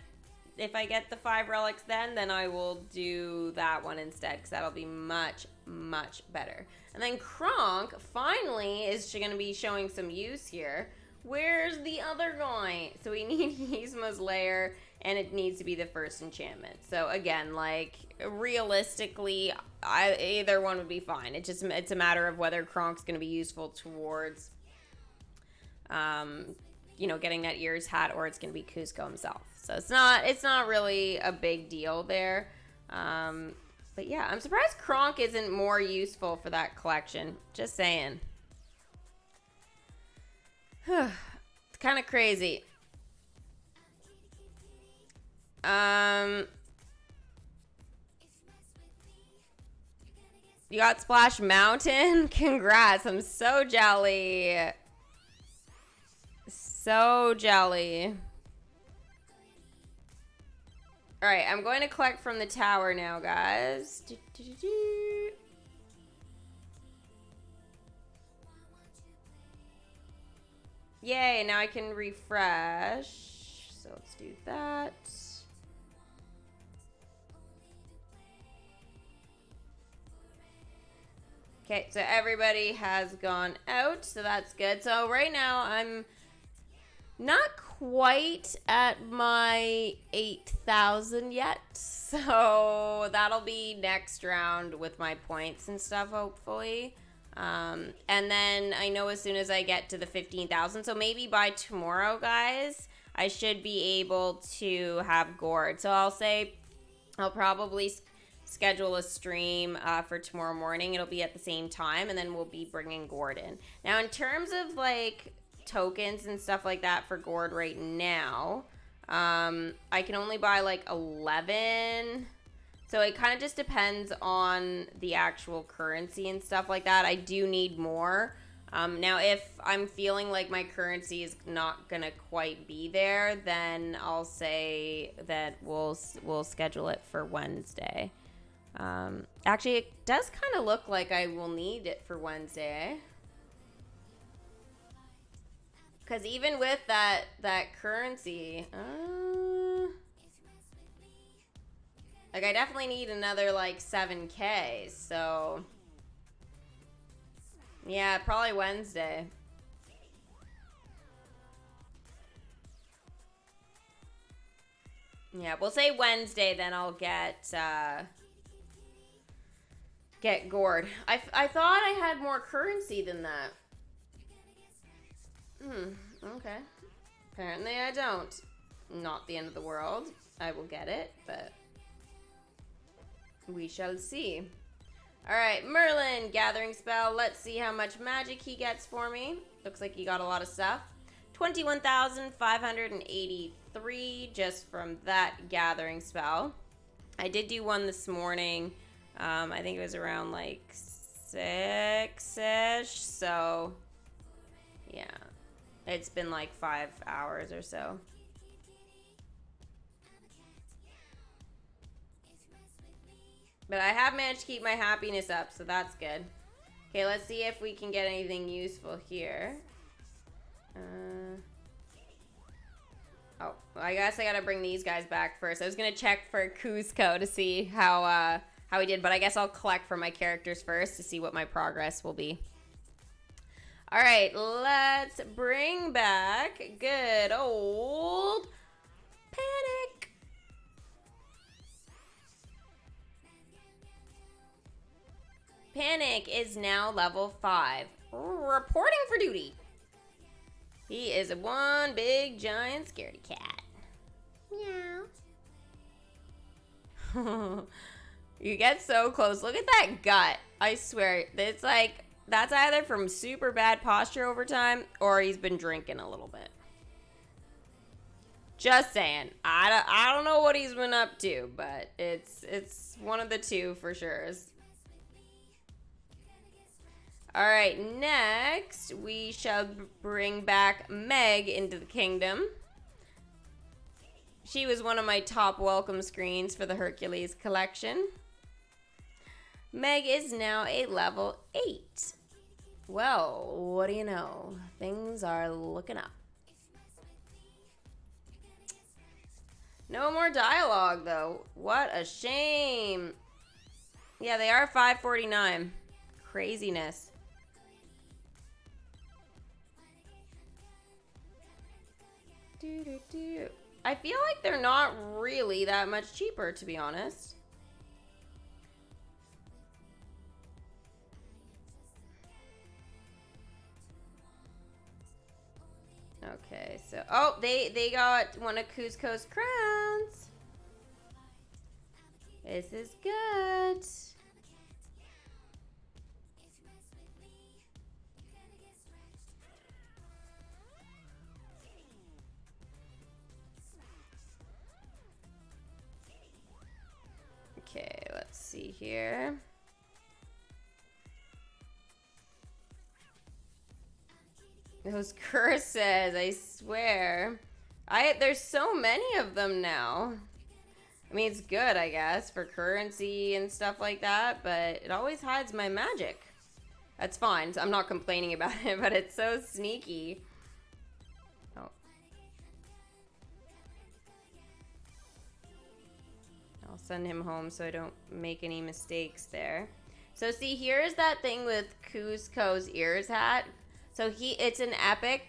If I get the 5 relics then I will do that one instead, because that'll be much, much better. And then Kronk finally is going to be showing some use here. Where's the other guy? So we need Yzma's lair, and it needs to be the first enchantment. So again, like realistically, either one would be fine. It's a matter of whether Kronk's going to be useful towards, you know, getting that ears hat, or it's going to be Kuzco himself. So it's not really a big deal there. But yeah, I'm surprised Kronk isn't more useful for that collection. Just saying. It's kind of crazy. You got Splash Mountain? Congrats. I'm so jelly. So jelly. All right, I'm going to collect from the tower now, guys. Yay, now I can refresh. So let's do that. Okay, so everybody has gone out, so that's good. So right now I'm not quite at my 8,000 yet, so that'll be next round with my points and stuff, hopefully. And then I know as soon as I get to the 15,000, so maybe by tomorrow, guys, I should be able to have gourd. So I'll say I'll probably schedule a stream for tomorrow morning. It'll be at the same time, and then we'll be bringing gourd in. Now, in terms of like tokens and stuff like that for gourd right now, I can only buy like 11, so it kind of just depends on the actual currency and stuff like that. I do need more. Now if I'm feeling like my currency is not gonna quite be there, then I'll say that we'll schedule it for Wednesday. Actually, it does kind of look like I will need it for Wednesday. Because even with that currency, like I definitely need another like 7K, so yeah, probably Wednesday. Yeah, we'll say Wednesday, then I'll get gourd. I thought I had more currency than that. Okay. Apparently I don't. Not the end of the world. I will get it, but we shall see. Alright, Merlin, gathering spell. Let's see how much magic he gets for me. Looks like he got a lot of stuff. 21,583 just from that gathering spell. I did do one this morning. I think it was around like 6-ish, so yeah. It's been like 5 hours or so. But I have managed to keep my happiness up, so that's good. Okay, let's see if we can get anything useful here. Oh, well, I guess I gotta bring these guys back first. I was gonna check for Kuzco to see how he did, but I guess I'll collect for my characters first to see what my progress will be. All right, let's bring back good old Panic. Panic is now level 5, reporting for duty. He is one big giant scaredy cat. Meow. You get so close. Look at that gut. I swear. It's like, that's either from super bad posture over time or he's been drinking a little bit. Just saying. I don't know what he's been up to, but it's one of the two for sure. All right, next we shall bring back Meg into the kingdom. She was one of my top welcome screens for the Hercules collection. Meg is now a level 8. Well, what do you know? Things are looking up. No more dialogue, though. What a shame. Yeah, they are 549. Craziness. I feel like they're not really that much cheaper, to be honest. Okay, so oh, they got one of Kuzco's crowns. This is good. Okay, let's see here. Those curses, I swear. There's so many of them now. I mean, it's good, I guess, for currency and stuff like that, but it always hides my magic. That's fine. I'm not complaining about it, but it's so sneaky. Oh. I'll send him home so I don't make any mistakes there. So see, here's that thing with Kuzco's ears hat. So it's an epic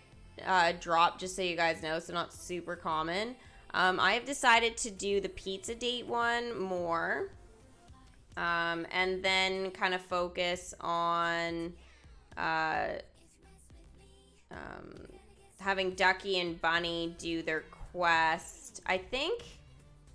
drop, just so you guys know, so not super common. I have decided to do the pizza date one more. And then kind of focus on having Ducky and Bunny do their quest. I think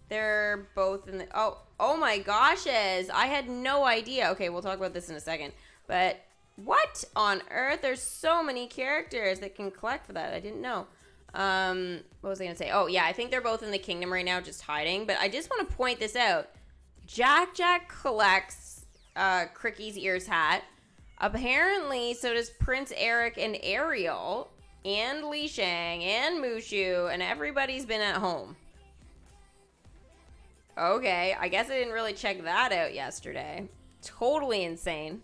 they're both in the... Oh my goshes! I had no idea. Okay, we'll talk about this in a second. But... what on earth? There's so many characters that can collect for that. I didn't know. What was I going to say? Oh, yeah, I think they're both in the kingdom right now, just hiding. But I just want to point this out. Jack collects Cricky's ears hat. Apparently, so does Prince Eric and Ariel, and Li Shang, and Mushu, and everybody's been at home. Okay, I guess I didn't really check that out yesterday. Totally insane.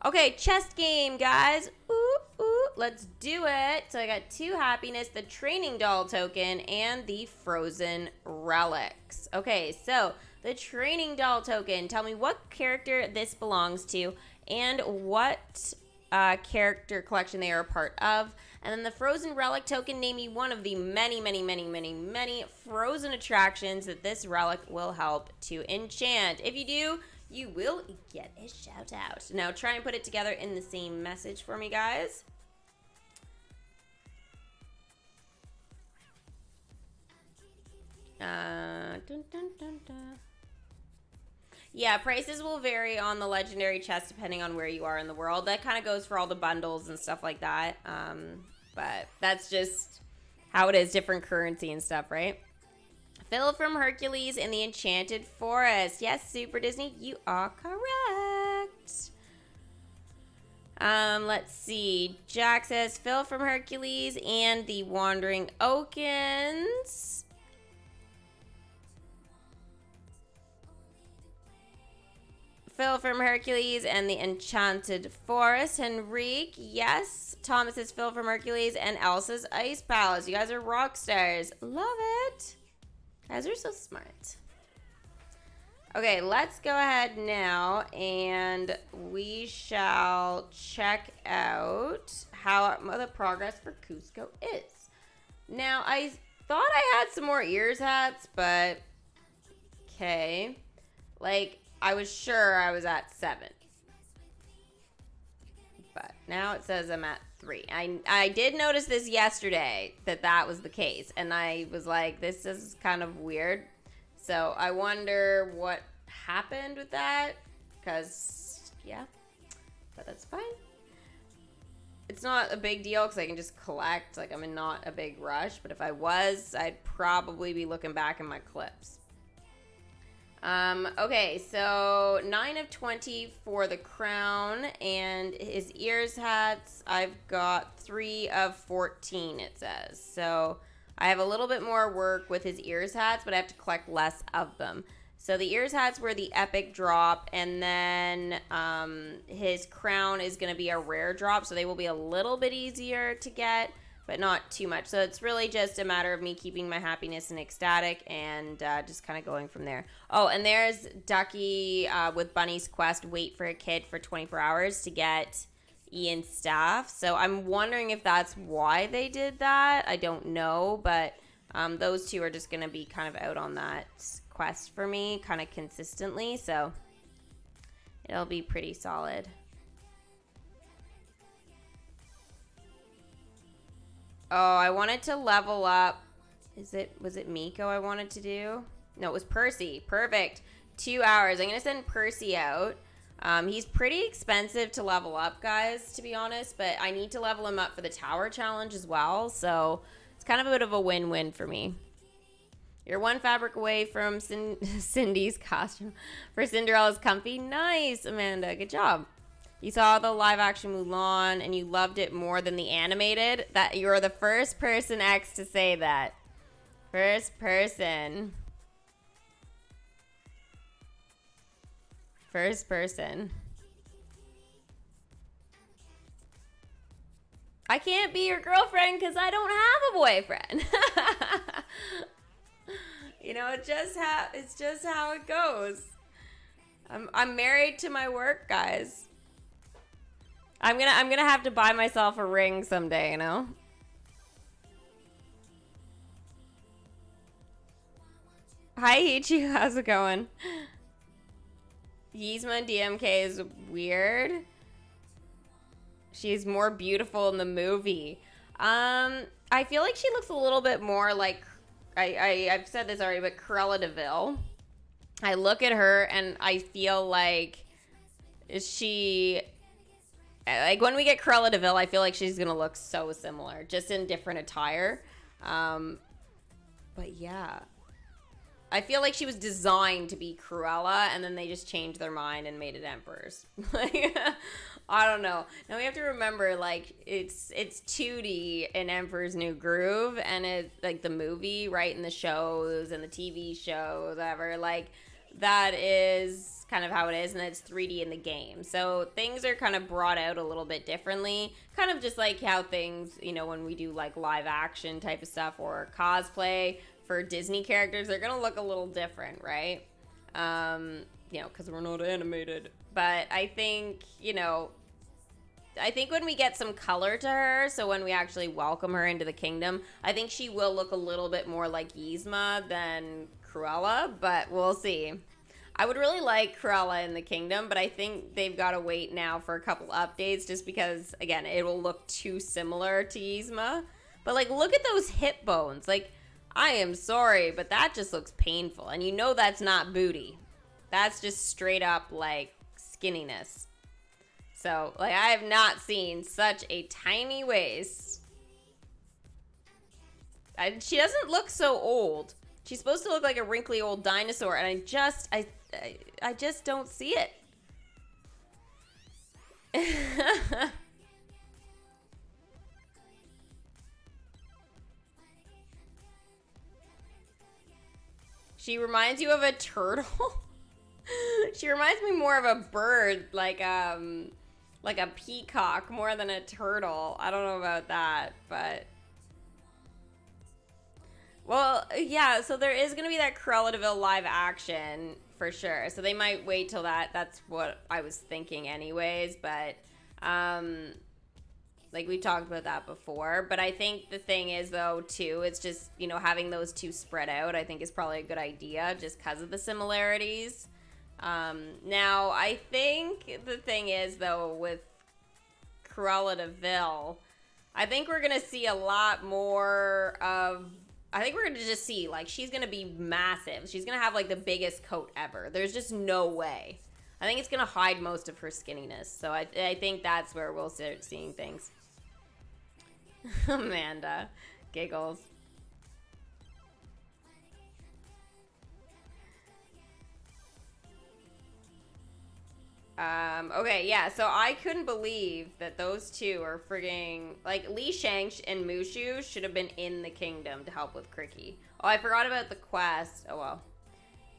Okay, chest game, guys. Let's do it. So I got 2 happiness, the training doll token, and the frozen relics. Okay, so the training doll token. Tell me what character this belongs to and what character collection they are a part of. And then the frozen relic token, name me one of the many frozen attractions that this relic will help to enchant. If you do, you will get a shout out. Now try and put it together in the same message for me, guys. Yeah, prices will vary on the legendary chest depending on where you are in the world. That kind of goes for all the bundles and stuff like that. But that's just how it is, different currency and stuff, right? Phil from Hercules in the Enchanted Forest. Yes, Super Disney, you are correct. Let's see. Jack says Phil from Hercules and the Wandering Oakens. Phil from Hercules and the Enchanted Forest. Henrique, yes. Thomas is Phil from Hercules and Elsa's Ice Palace. You guys are rock stars. Love it. You guys are so smart. Okay, let's go ahead now and we shall check out how the progress for Kuzco is. Now, I thought I had some more ears hats, but okay. Like, I was sure I was at 7. But Now it says I'm at 3. I did notice this yesterday that was the case, and I was like, this is kind of weird. So I wonder what happened with that, because, yeah, but that's fine. It's not a big deal because I can just collect. Like, I'm in not a big rush, but if I was, I'd probably be looking back in my clips. Okay, so 9 of 20 for the crown, and his ears hats, I've got 3 of 14, it says. So I have a little bit more work with his ears hats, but I have to collect less of them. So the ears hats were the epic drop, and then his crown is going to be a rare drop, so they will be a little bit easier to get, but not too much. So it's really just a matter of me keeping my happiness and ecstatic and just kind of going from there. Oh, and there's Ducky with Bunny's quest, wait for a kid for 24 hours to get Ian's staff. So I'm wondering if that's why they did that. I don't know, but those two are just going to be kind of out on that quest for me kind of consistently. So it'll be pretty solid. Oh, I wanted to level up. Was it Miko I wanted to do? No, it was Percy. Perfect. 2 hours. I'm going to send Percy out. He's pretty expensive to level up, guys, to be honest, but I need to level him up for the tower challenge as well, so it's kind of a bit of a win-win for me. You're one fabric away from Cindy's costume for Cinderella's comfy. Nice, Amanda. Good job. You saw the live-action Mulan, and you loved it more than the animated. That you're the first person, X, to say that. First person. First person. I can't be your girlfriend because I don't have a boyfriend. You know, it's just how it goes. I'm married to my work, guys. I'm gonna have to buy myself a ring someday, you know? Hi, Ichi. How's it going? Yzma DMK is weird. She's more beautiful in the movie. I feel like she looks a little bit more like... I've said this already, but Cruella de Vil. I look at her and I feel like... she... Like, when we get Cruella de Vil, I feel like she's going to look so similar, just in different attire. But yeah. I feel like she was designed to be Cruella, and then they just changed their mind and made it Emperors. Like, I don't know. Now, we have to remember, like, it's 2D in Emperor's New Groove, and it's, like, the movie, right, and the shows and the TV shows, whatever. Like, that is... kind of how it is, and it's 3D in the game. So things are kind of brought out a little bit differently, kind of just like how things, you know, when we do like live action type of stuff or cosplay for Disney characters, they're gonna look a little different, right? You know, because we're not animated. But I think, you know, I think when we get some color to her, so when we actually welcome her into the kingdom, I think she will look a little bit more like Yzma than Cruella, but we'll see. I would really like Cruella in the kingdom, but I think they've got to wait now for a couple updates just because, again, it will look too similar to Yzma. But, like, look at those hip bones. Like, I am sorry, but that just looks painful. And you know that's not booty. That's just straight up, like, skinniness. So, like, I have not seen such a tiny waist. She doesn't look so old. She's supposed to look like a wrinkly old dinosaur, and I just don't see it. She reminds you of a turtle? She reminds me more of a bird, like a peacock, more than a turtle. I don't know about that, but... Well, yeah, so there is going to be that Cruella de Vil live action for sure. So they might wait till that. That's what I was thinking anyways. But, like, we talked about that before. But I think the thing is, though, too, it's just, you know, having those two spread out, I think is probably a good idea just because of the similarities. Now, I think the thing is, though, with Cruella de Vil, I think we're going to see a lot more of... I think we're going to just see, like, she's going to be massive. She's going to have, like, the biggest coat ever. There's just no way. I think it's going to hide most of her skinniness. So I think that's where we'll start seeing things. Amanda. Giggles. Okay, yeah, so I couldn't believe that those two are frigging... Like, Li Shang and Mushu should have been in the kingdom to help with Cricky. Oh, I forgot about the quest. Oh, well.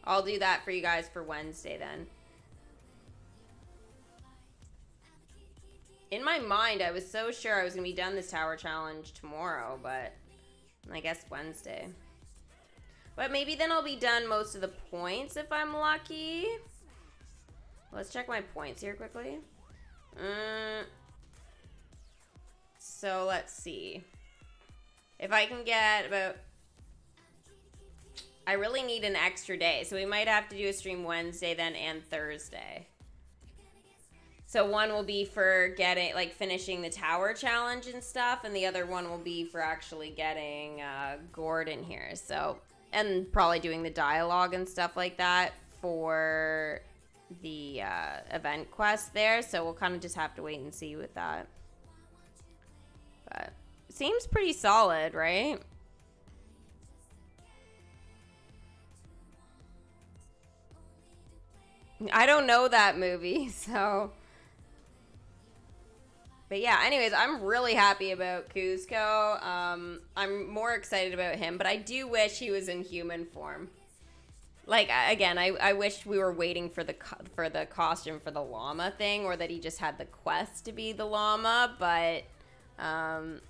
I'll do that for you guys for Wednesday, then. In my mind, I was so sure I was going to be done this tower challenge tomorrow, but I guess Wednesday. But maybe then I'll be done most of the points if I'm lucky. Let's check my points here quickly. So let's see. If I can get about... I really need an extra day, so we might have to do a stream Wednesday then and Thursday. So one will be for getting, like, finishing the tower challenge and stuff, and the other one will be for actually getting Gordon here. So, and probably doing the dialogue and stuff like that for the event quest there. So we'll kind of just have to wait and see with that. But it seems pretty solid, right? I don't know that movie, so... But yeah, anyways, I'm really happy about Kuzco. I'm more excited about him, but I do wish he was in human form. Like, again, I wish we were waiting for the costume for the llama thing, or that he just had the quest to be the llama, but I'm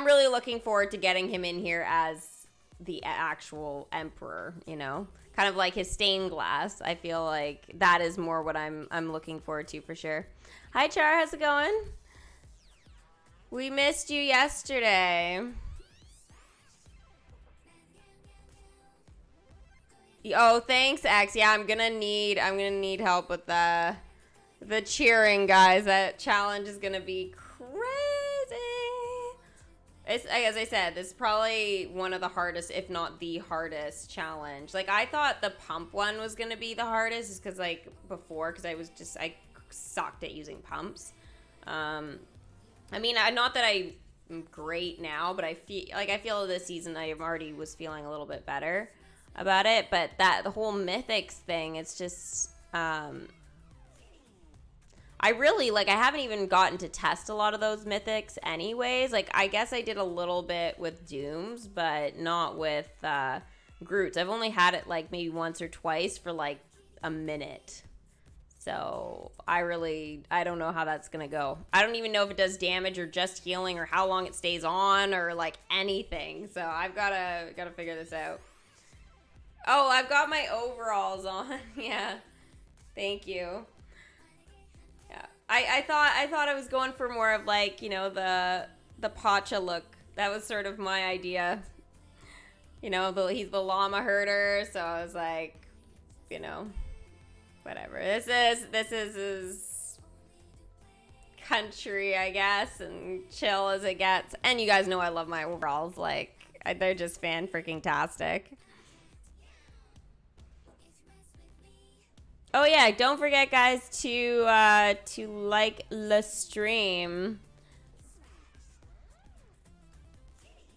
really looking forward to getting him in here as the actual emperor, you know? Kind of like his stained glass. I feel like that is more what I'm looking forward to for sure. Hi, Char. How's it going? We missed you yesterday. Oh, thanks, X. Yeah, I'm gonna need help with the cheering, guys. That challenge is gonna be crazy. It's, as I said, this is probably one of the hardest, if not the hardest challenge. Like, I thought the pump one was gonna be the hardest, just because, like, before, because I sucked at using pumps. I mean, not that I'm great now, but I feel this season I already was feeling a little bit better about it. But the whole mythics thing, it's just I really, like, I haven't even gotten to test a lot of those mythics anyways. Like, I guess I did a little bit with Dooms, but not with Groots. I've only had it, like, maybe once or twice for, like, a minute. So, I don't know how that's gonna go. I don't even know if it does damage or just healing or how long it stays on or, like, anything. So, I've gotta figure this out. Oh, I've got my overalls on. Yeah. Thank you. Yeah. I thought I was going for more of, like, you know, the Pacha look. That was sort of my idea. You know, he's the llama herder, so I was like, you know, whatever. This is as country, I guess, and chill as it gets. And you guys know I love my overalls. Like, they're just fan-freaking-tastic. Oh yeah, don't forget, guys, to like the stream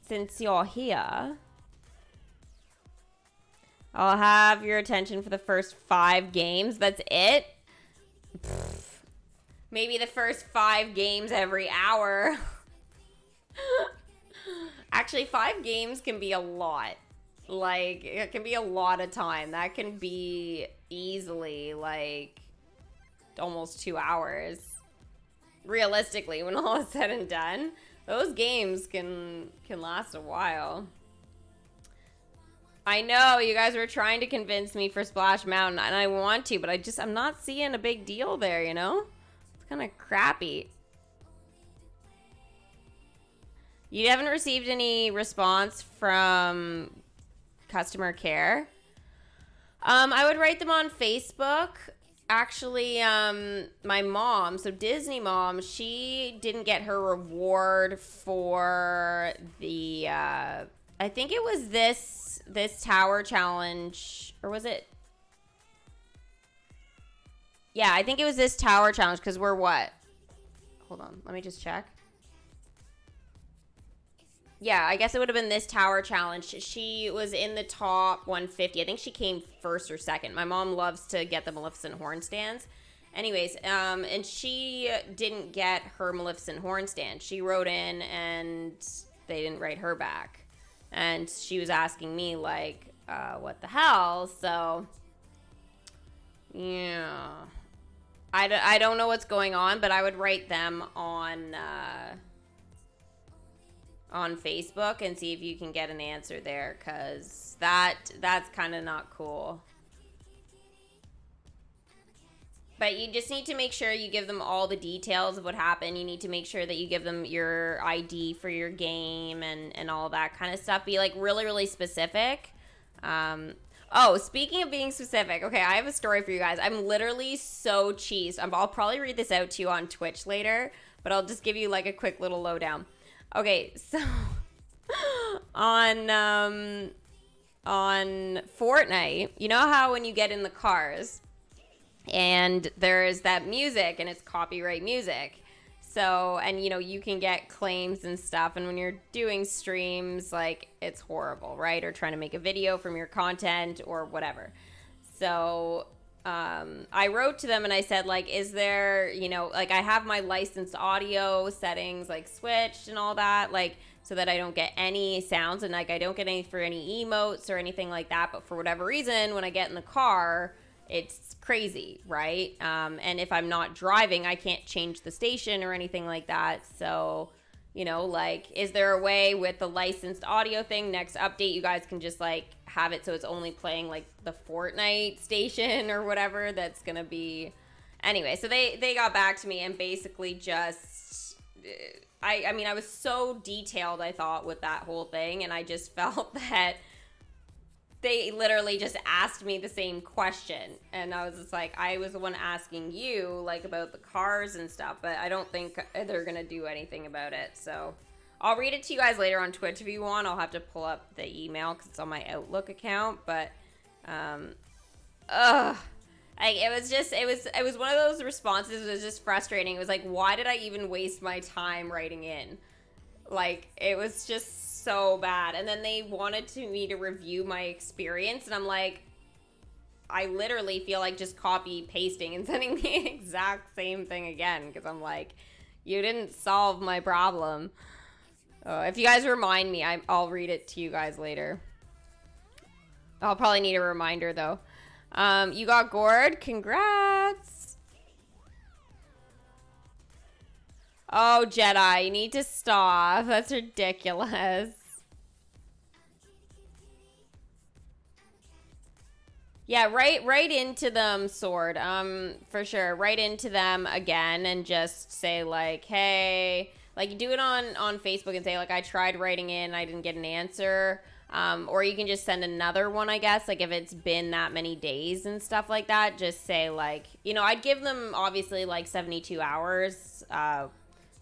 since you're here. I'll have your attention for the first 5 games. That's it? Pfft. Maybe the first 5 games every hour. Actually, 5 games can be a lot. Like, it can be a lot of time. That can be easily, like, almost 2 hours. Realistically, when all is said and done. Those games can last a while. I know, you guys were trying to convince me for Splash Mountain, and I want to, but I'm not seeing a big deal there, you know? It's kind of crappy. You haven't received any response from customer care? I would write them on Facebook. Actually, my mom, so Disney mom, she didn't get her reward for the, I think it was this tower challenge, or was it? Yeah, I think it was this tower challenge, because we're what? Hold on, let me just check. Yeah, I guess it would have been this tower challenge. She was in the top 150. I think she came first or second. My mom loves to get the Maleficent horn stands. Anyways, and she didn't get her Maleficent horn stand. She wrote in and they didn't write her back. And she was asking me, like, what the hell? So, yeah. I don't know what's going on, but I would write them on Facebook and see if you can get an answer there, because that's kind of not cool. But you just need to make sure you give them all the details of what happened. You need to make sure that you give them your ID for your game and all that kind of stuff. Be like really, really specific. Oh, speaking of being specific, okay, I have a story for you guys. I'm literally so cheesed. I'll probably read this out to you on Twitch later, but I'll just give you like a quick little lowdown. Okay, so on Fortnite, you know how when you get in the cars and there's that music and it's copyright music. So, and you know, you can get claims and stuff, and when you're doing streams, like, it's horrible, right? Or trying to make a video from your content or whatever. So, I wrote to them and I said, like, is there, you know, like, I have my licensed audio settings, like, switched and all that, like, so that I don't get any sounds, and, like, I don't get any for any emotes or anything like that, but for whatever reason, when I get in the car, it's crazy, right? And if I'm not driving, I can't change the station or anything like that. So, you know, like, is there a way with the licensed audio thing, next update, you guys can just, like, have it so it's only playing, like, the Fortnite station or whatever that's gonna be... Anyway, so they got back to me and basically just... I mean, I was so detailed, I thought, with that whole thing, and I just felt that they literally just asked me the same question, and I was just like, I was the one asking you, like, about the cars and stuff, but I don't think they're gonna do anything about it. So I'll read it to you guys later on Twitch if you want. I'll have to pull up the email because it's on my Outlook account, but it was one of those responses. It was just frustrating. It was like, why did I even waste my time writing in? Like, it was just so bad. And then they wanted me to review my experience, and I'm like, I literally feel like just copy pasting and sending the exact same thing again, because I'm like, you didn't solve my problem. If you guys remind me, I'll read it to you guys later. I'll probably need a reminder though. You got gored? Congrats. Oh, Jedi, you need to stop. That's ridiculous. Yeah, right into them, Sword. For sure. Right into them again and just say, like, hey, like, you do it on Facebook and say, like, I tried writing in, I didn't get an answer. Or you can just send another one, I guess, like, if it's been that many days and stuff like that. Just say, like, you know, I'd give them obviously like 72 hours,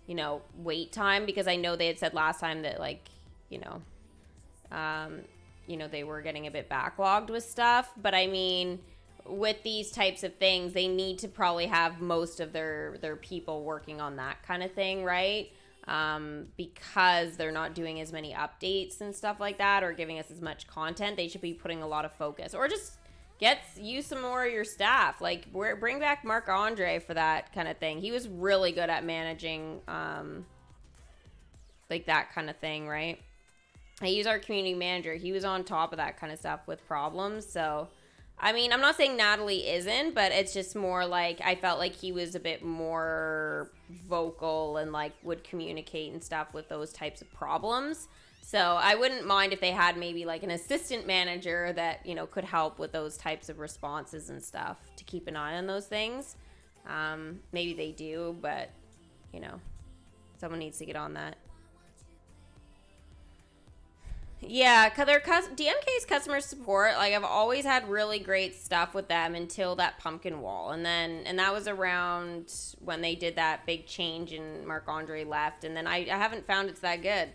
you know, wait time, because I know they had said last time that, like, you know, they were getting a bit backlogged with stuff. But I mean, with these types of things, they need to probably have most of their people working on that kind of thing, right? Because they're not doing as many updates and stuff like that, or giving us as much content. They should be putting a lot of focus, or just use some more of your staff. Like, bring back Marc Andre for that kind of thing. He was really good at managing, like, that kind of thing, right? He's our community manager. He was on top of that kind of stuff with problems. So, I mean, I'm not saying Natalie isn't, but it's just more like, I felt like he was a bit more vocal and, like, would communicate and stuff with those types of problems. So I wouldn't mind if they had maybe, like, an assistant manager that, you know, could help with those types of responses and stuff to keep an eye on those things. Maybe they do, but, you know, someone needs to get on that. Yeah, cause their DMK's customer support, like I've always had really great stuff with them until that pumpkin wall, and that was around when they did that big change and Marc Andre left, and then I haven't found it's that good.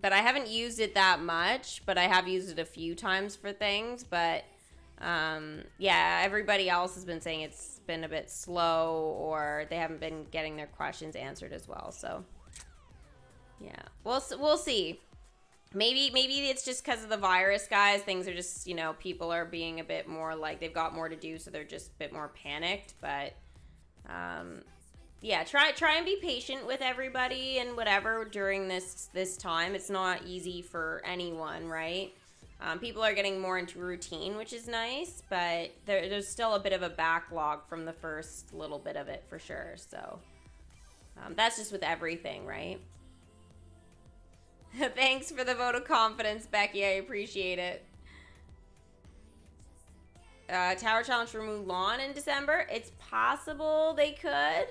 But I haven't used it that much, but I have used it a few times for things. But yeah, everybody else has been saying it's been a bit slow, or they haven't been getting their questions answered as well. So yeah, we'll see. Maybe it's just because of the virus, guys. Things are just, people are being a bit more like they've got more to do, so they're just a bit more panicked. But yeah, try and be patient with everybody and whatever during this time. It's not easy for anyone, right? People are getting more into routine, which is nice, but there's still a bit of a backlog from the first little bit of it for sure. So that's just with everything, right? Thanks for the vote of confidence, Becky. I appreciate it. Tower Challenge for Mulan in December. It's possible they could.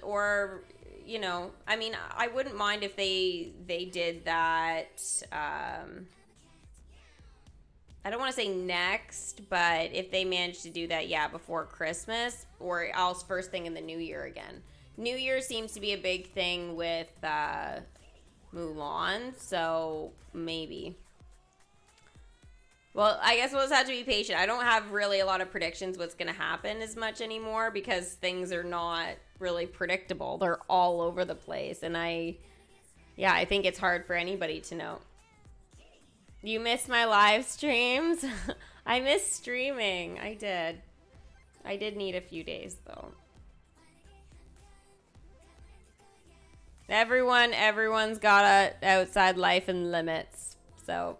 Or, I mean, I wouldn't mind if they did that. I don't want to say next, but if they managed to do that, yeah, before Christmas or else first thing in the new year again. New Year seems to be a big thing with, Mulan, so maybe. Well, I guess we'll just have to be patient. I don't have really a lot of predictions what's going to happen as much anymore because things are not really predictable. They're all over the place, and I think it's hard for anybody to know. You missed my live streams? I missed streaming. I did need a few days, though. Everyone's got a outside life and limits. So,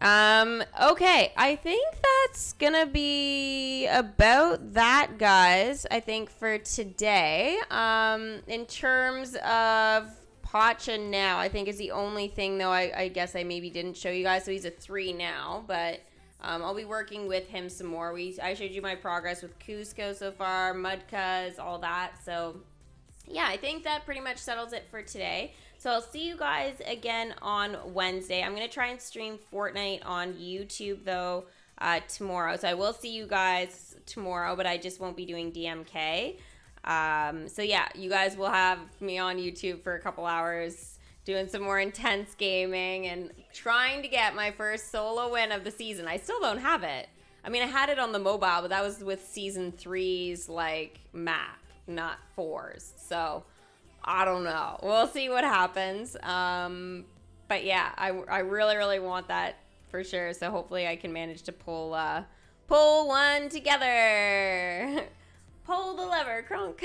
okay. I think that's gonna be about that, guys. I think for today. In terms of Pacha now, I think is the only thing, though, I guess I maybe didn't show you guys. So he's a 3 now, but I'll be working with him some more. I showed you my progress with Kuzco so far, Mudkas, all that. So, yeah, I think that pretty much settles it for today. So I'll see you guys again on Wednesday. I'm going to try and stream Fortnite on YouTube, though, tomorrow. So I will see you guys tomorrow, but I just won't be doing DMK. So, yeah, you guys will have me on YouTube for a couple hours doing some more intense gaming and trying to get my first solo win of the season. I still don't have it. I mean, I had it on the mobile, but that was with Season 3's, map, not 4's. So, I don't know. We'll see what happens. But, yeah, I really, really want that for sure. So, hopefully I can manage to pull one together. Pull the lever, Crunk.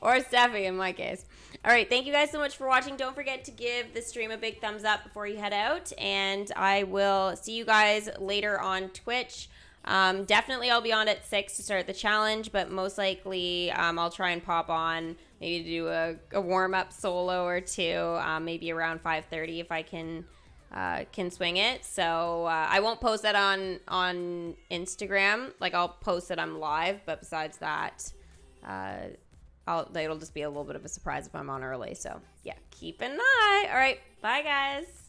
Or Steffi in my case. All right, thank you guys so much for watching. Don't forget to give the stream a big thumbs up before you head out. And I will see you guys later on Twitch. Definitely I'll be on at 6 to start the challenge, but most likely I'll try and pop on maybe to do a warm-up solo or two, maybe around 5:30 if I can swing it. So I won't post that on Instagram. I'll post that I'm live, but besides that, it'll just be a little bit of a surprise if I'm on early. So yeah, keep an eye. All right, bye guys.